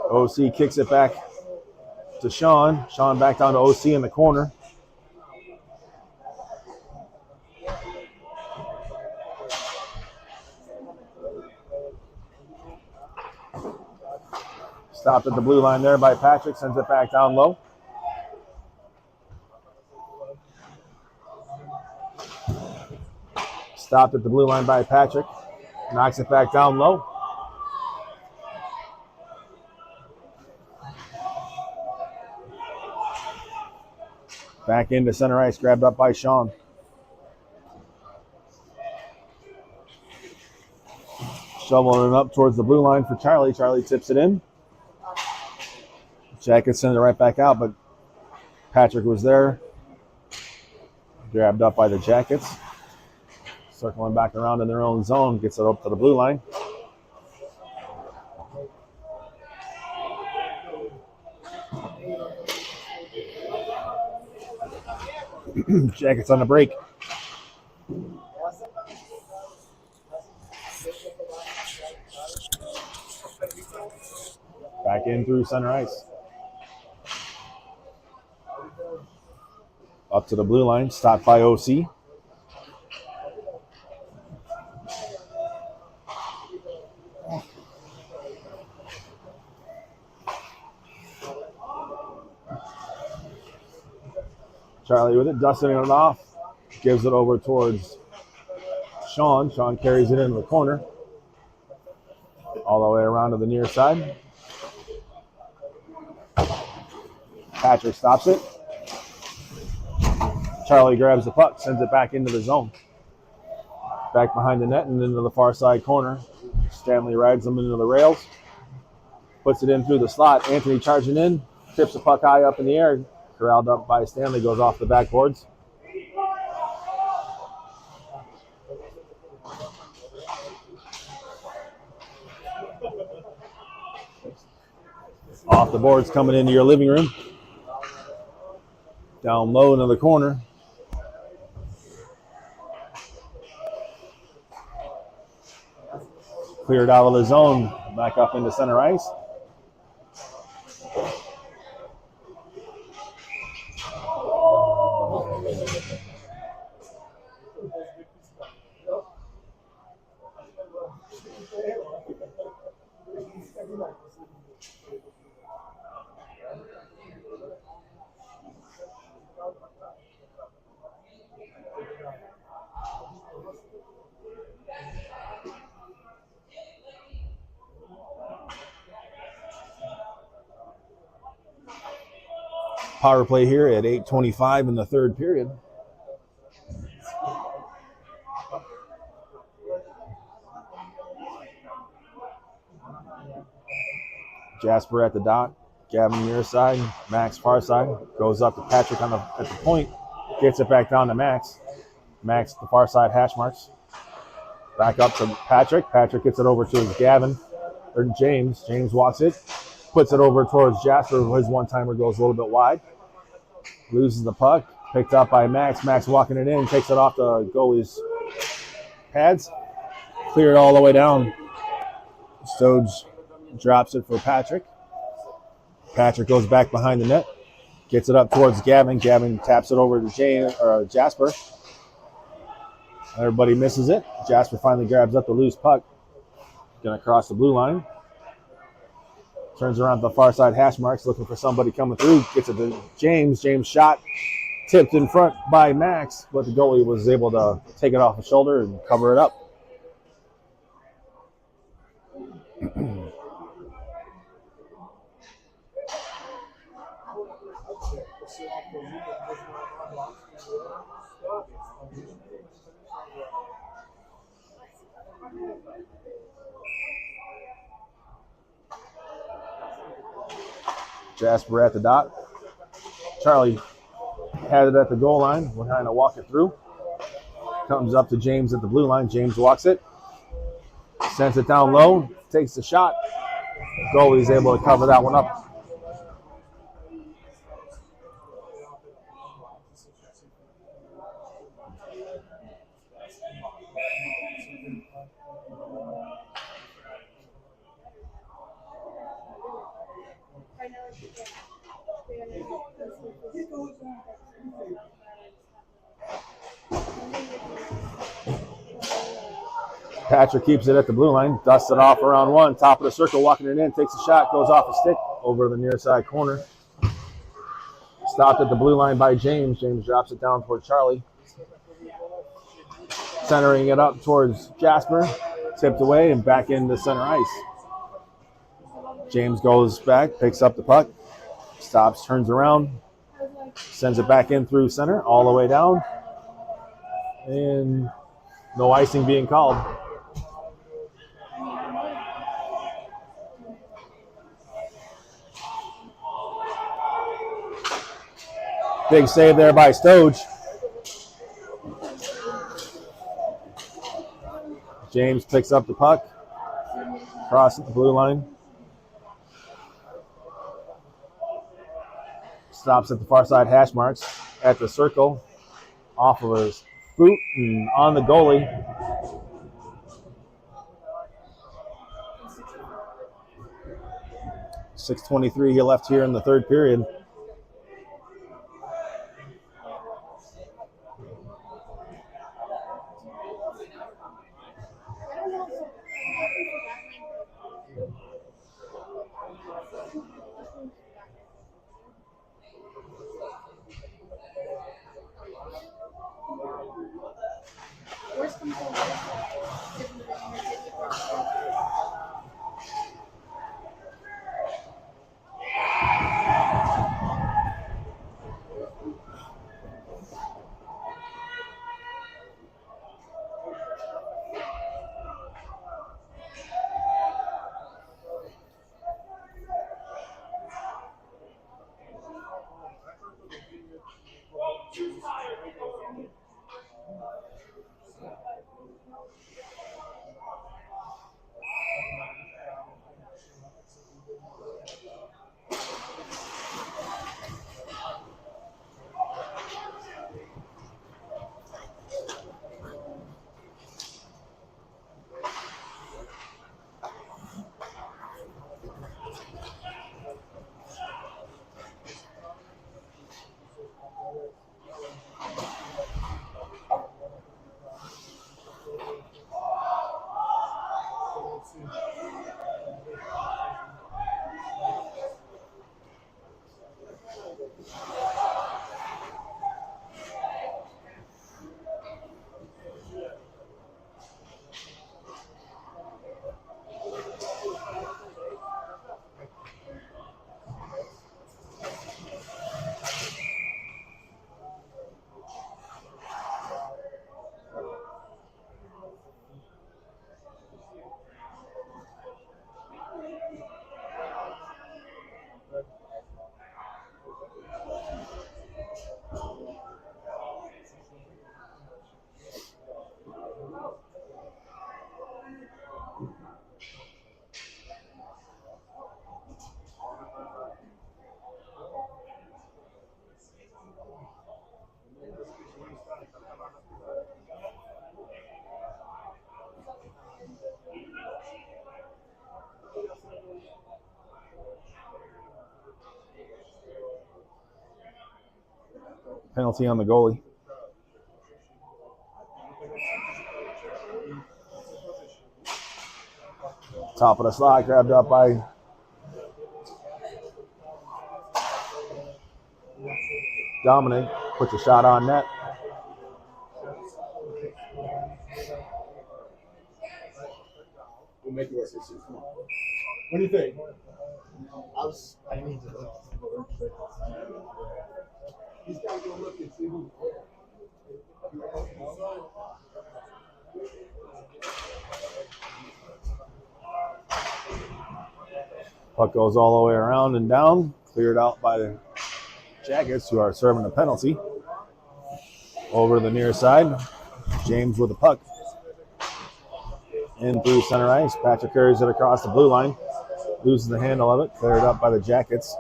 OC kicks it back to Sean. Sean back down to OC in the corner. Stopped at the blue line there by Patrick. Sends it back down low. Stopped at the blue line by Patrick. Knocks it back down low. Back into center ice, grabbed up by Sean. Shoveling it up towards the blue line for Charlie. Charlie tips it in. Jackets send it right back out, but Patrick was there. Grabbed up by the Jackets. Circling back around in their own zone, gets it up to the blue line. Jackets on the break. Back in through center ice. Up to the blue line, stopped by OC. Charlie with it, dusting it off, gives it over towards Sean. Sean carries it into the corner, all the way around to the near side. Patrick stops it. Charlie grabs the puck, sends it back into the zone. Back behind the net and into the far side corner. Stanley rides them into the rails, puts it in through the slot. Anthony charging in, tips the puck high up in the air. Corralled up by Stanley, goes off the backboards. Off the boards, coming into your living room. Down low into the corner. Cleared out of the zone, back up into center ice. Power play here at 8:25 in the third period. Jasper at the dot, Gavin near side, Max far side, goes up to Patrick at the point, gets it back down to Max. Max the far side hash marks. Back up to Patrick. Patrick gets it over to Gavin, or James. James walks it, puts it over towards Jasper. His one-timer goes a little bit wide. Loses the puck. Picked up by Max. Max walking it in. Takes it off the goalie's pads. Cleared all the way down. Stoge drops it for Patrick. Patrick goes back behind the net. Gets it up towards Gavin. Gavin taps it over to Jasper. Everybody misses it. Jasper finally grabs up the loose puck. Going to cross the blue line. Turns around to the far side hash marks, looking for somebody coming through. Gets it to James. James shot, tipped in front by Max, but the goalie was able to take it off the shoulder and cover it up. Jasper at the dot. Charlie had it at the goal line. We're trying to walk it through. Comes up to James at the blue line. James walks it. Sends it down low. Takes the shot. Goalie's able to cover that one up. Patrick keeps it at the blue line, dusts it off around one, top of the circle, walking it in, takes a shot, goes off a stick over the near side corner. Stopped at the blue line by James. James drops it down toward Charlie. Centering it up towards Jasper, tipped away and back into center ice. James goes back, picks up the puck, stops, turns around, sends it back in through center, all the way down. And no icing being called. Big save there by Stoge. James picks up the puck, crosses the blue line. Stops at the far side hash marks at the circle. off of his boot and on the goalie. .623 he left here in the third period. Penalty on the goalie. Top of the slot, grabbed up by Dominic. Puts a shot on net. We'll make it work. Come on. What do you think? I need to look. He's got to go look and see who's there. Puck goes all the way around and down. Cleared out by the Jackets, who are serving a penalty. Over to the near side. James with the puck. In through center ice. Patrick carries it across the blue line. Loses the handle of it. Cleared up by the Jackets.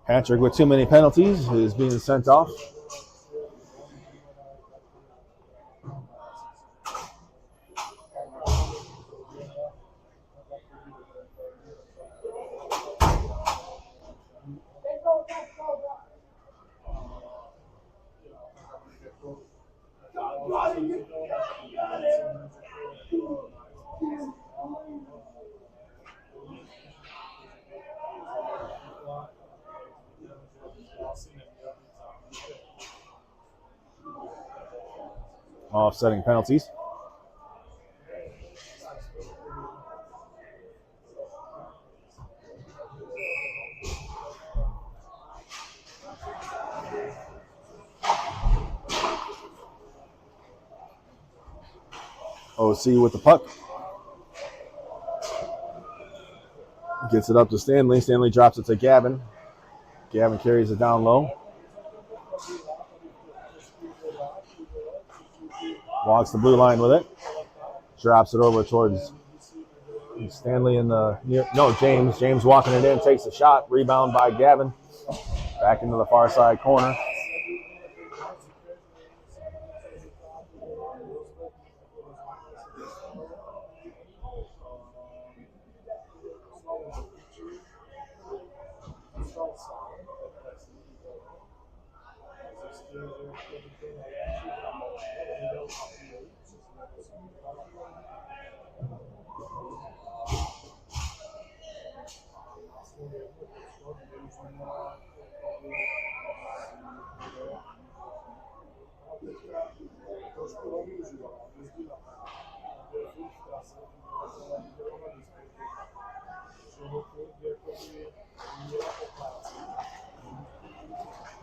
Patrick with too many penalties is being sent off. Offsetting penalties. OC with the puck. Gets it up to Stanley. Stanley drops it to Gavin. Gavin carries it down low. Walks the blue line with it. Drops it over towards Stanley in the near. No, James. James walking it in, takes a shot. Rebound by Gavin. Back into the far side corner.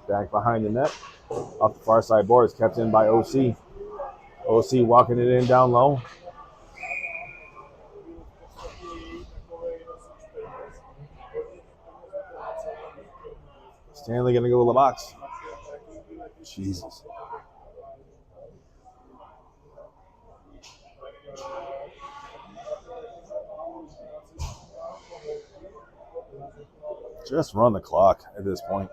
Back behind the net. Off the far side boards, kept in by OC. OC walking it in down low. Stanley gonna go to the box. Jesus. Just run the clock at this point.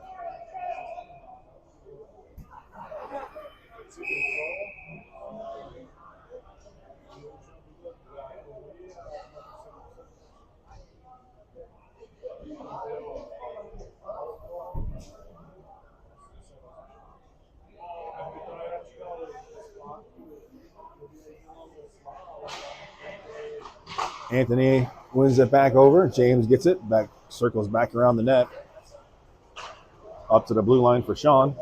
Anthony wins it back over. James gets it. Back circles back around the net. Up to the blue line for Sean.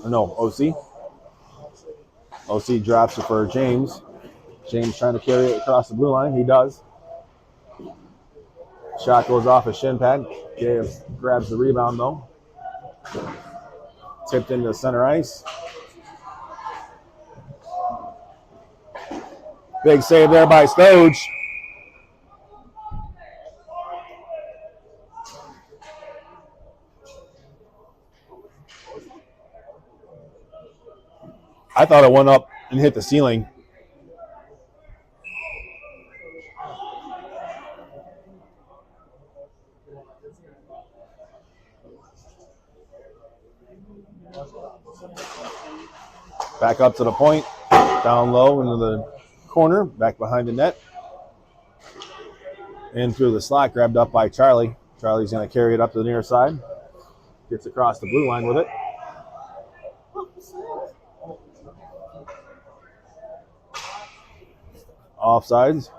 Or no, OC. OC drops it for James. James trying to carry it across the blue line. He does. Shot goes off his shin pad. Dave grabs the rebound though. Tipped into center ice. Big save there by Stoge. I thought it went up and hit the ceiling. Back up to the point, down low into the corner, back behind the net. In through the slot, grabbed up by Charlie. Charlie's going to carry it up to the near side. Gets across the blue line with it. Offsides.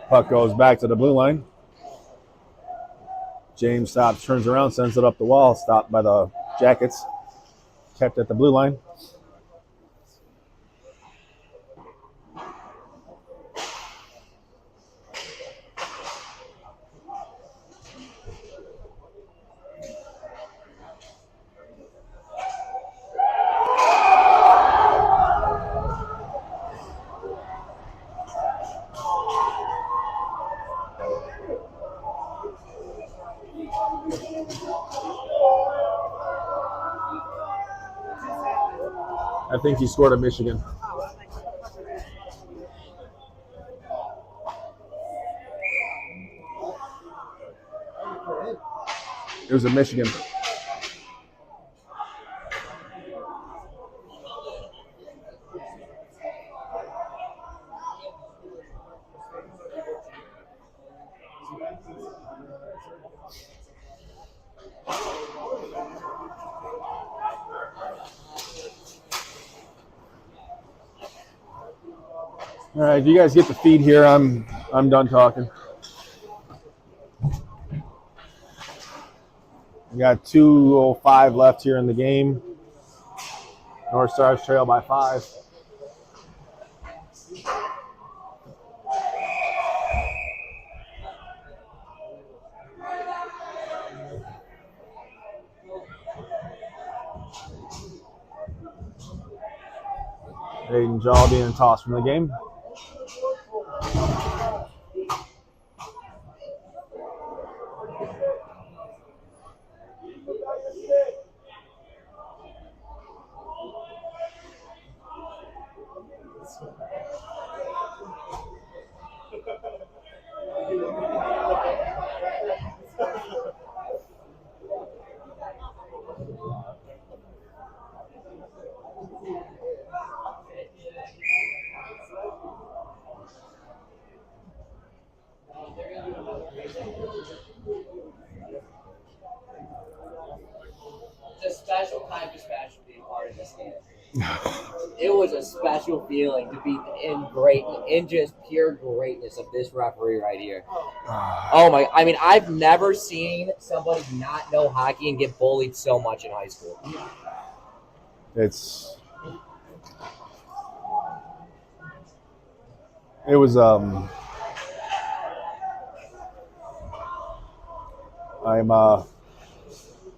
Puck goes back to the blue line. James stops, turns around, sends it up the wall. Stopped by the Jackets. Kept at the blue line. I think he scored at Michigan. It was at Michigan. All right, you guys get the feed here. I'm done talking. We got 2:05 left here in the game. North Stars trail by 5. Aiden Jaw being tossed from the game. It's a special type of special being part of this game. It was a special feeling to be in just pure greatness of this referee right here. Oh my! I mean, I've never seen somebody not know hockey and get bullied so much in high school. It was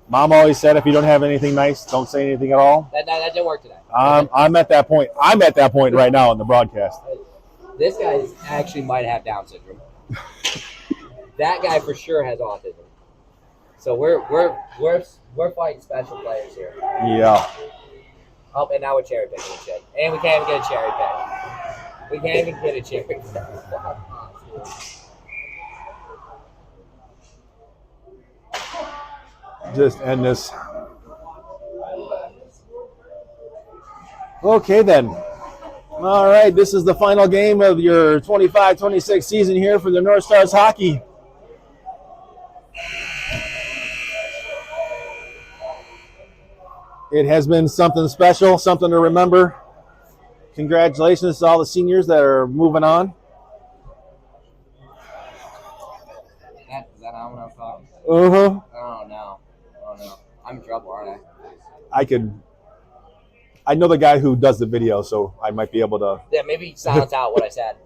Mom always said if you don't have anything nice, don't say anything at all. That didn't work today. I'm at that point. I'm at that point right now in the broadcast. This guy actually might have Down syndrome. That guy for sure has autism. So we're fighting special players here. Yeah. Oh, and now we're cherry picking and shit. And we can't even get a cherry pick. We can't even get a cherry pick. Just end this. Okay, then. All right, this is the final game of your 25-26 season here for the North Stars hockey. It has been something special, something to remember. Congratulations to all the seniors that are moving on. Is that how I'm talking? Uh-huh. Oh no. I'm in trouble, aren't I know the guy who does the video, so I might be able to. Yeah, maybe silence out what I said.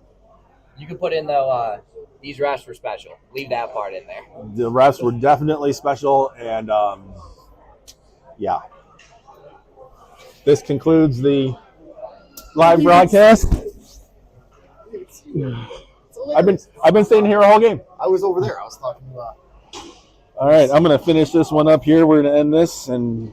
You can put in the these refs were special. Leave that part in there. The refs were definitely special, and yeah. This concludes the live broadcast. I've been staying here a whole game. I was over there. I was talking about. All right, I'm going to finish this one up here. We're going to end this, and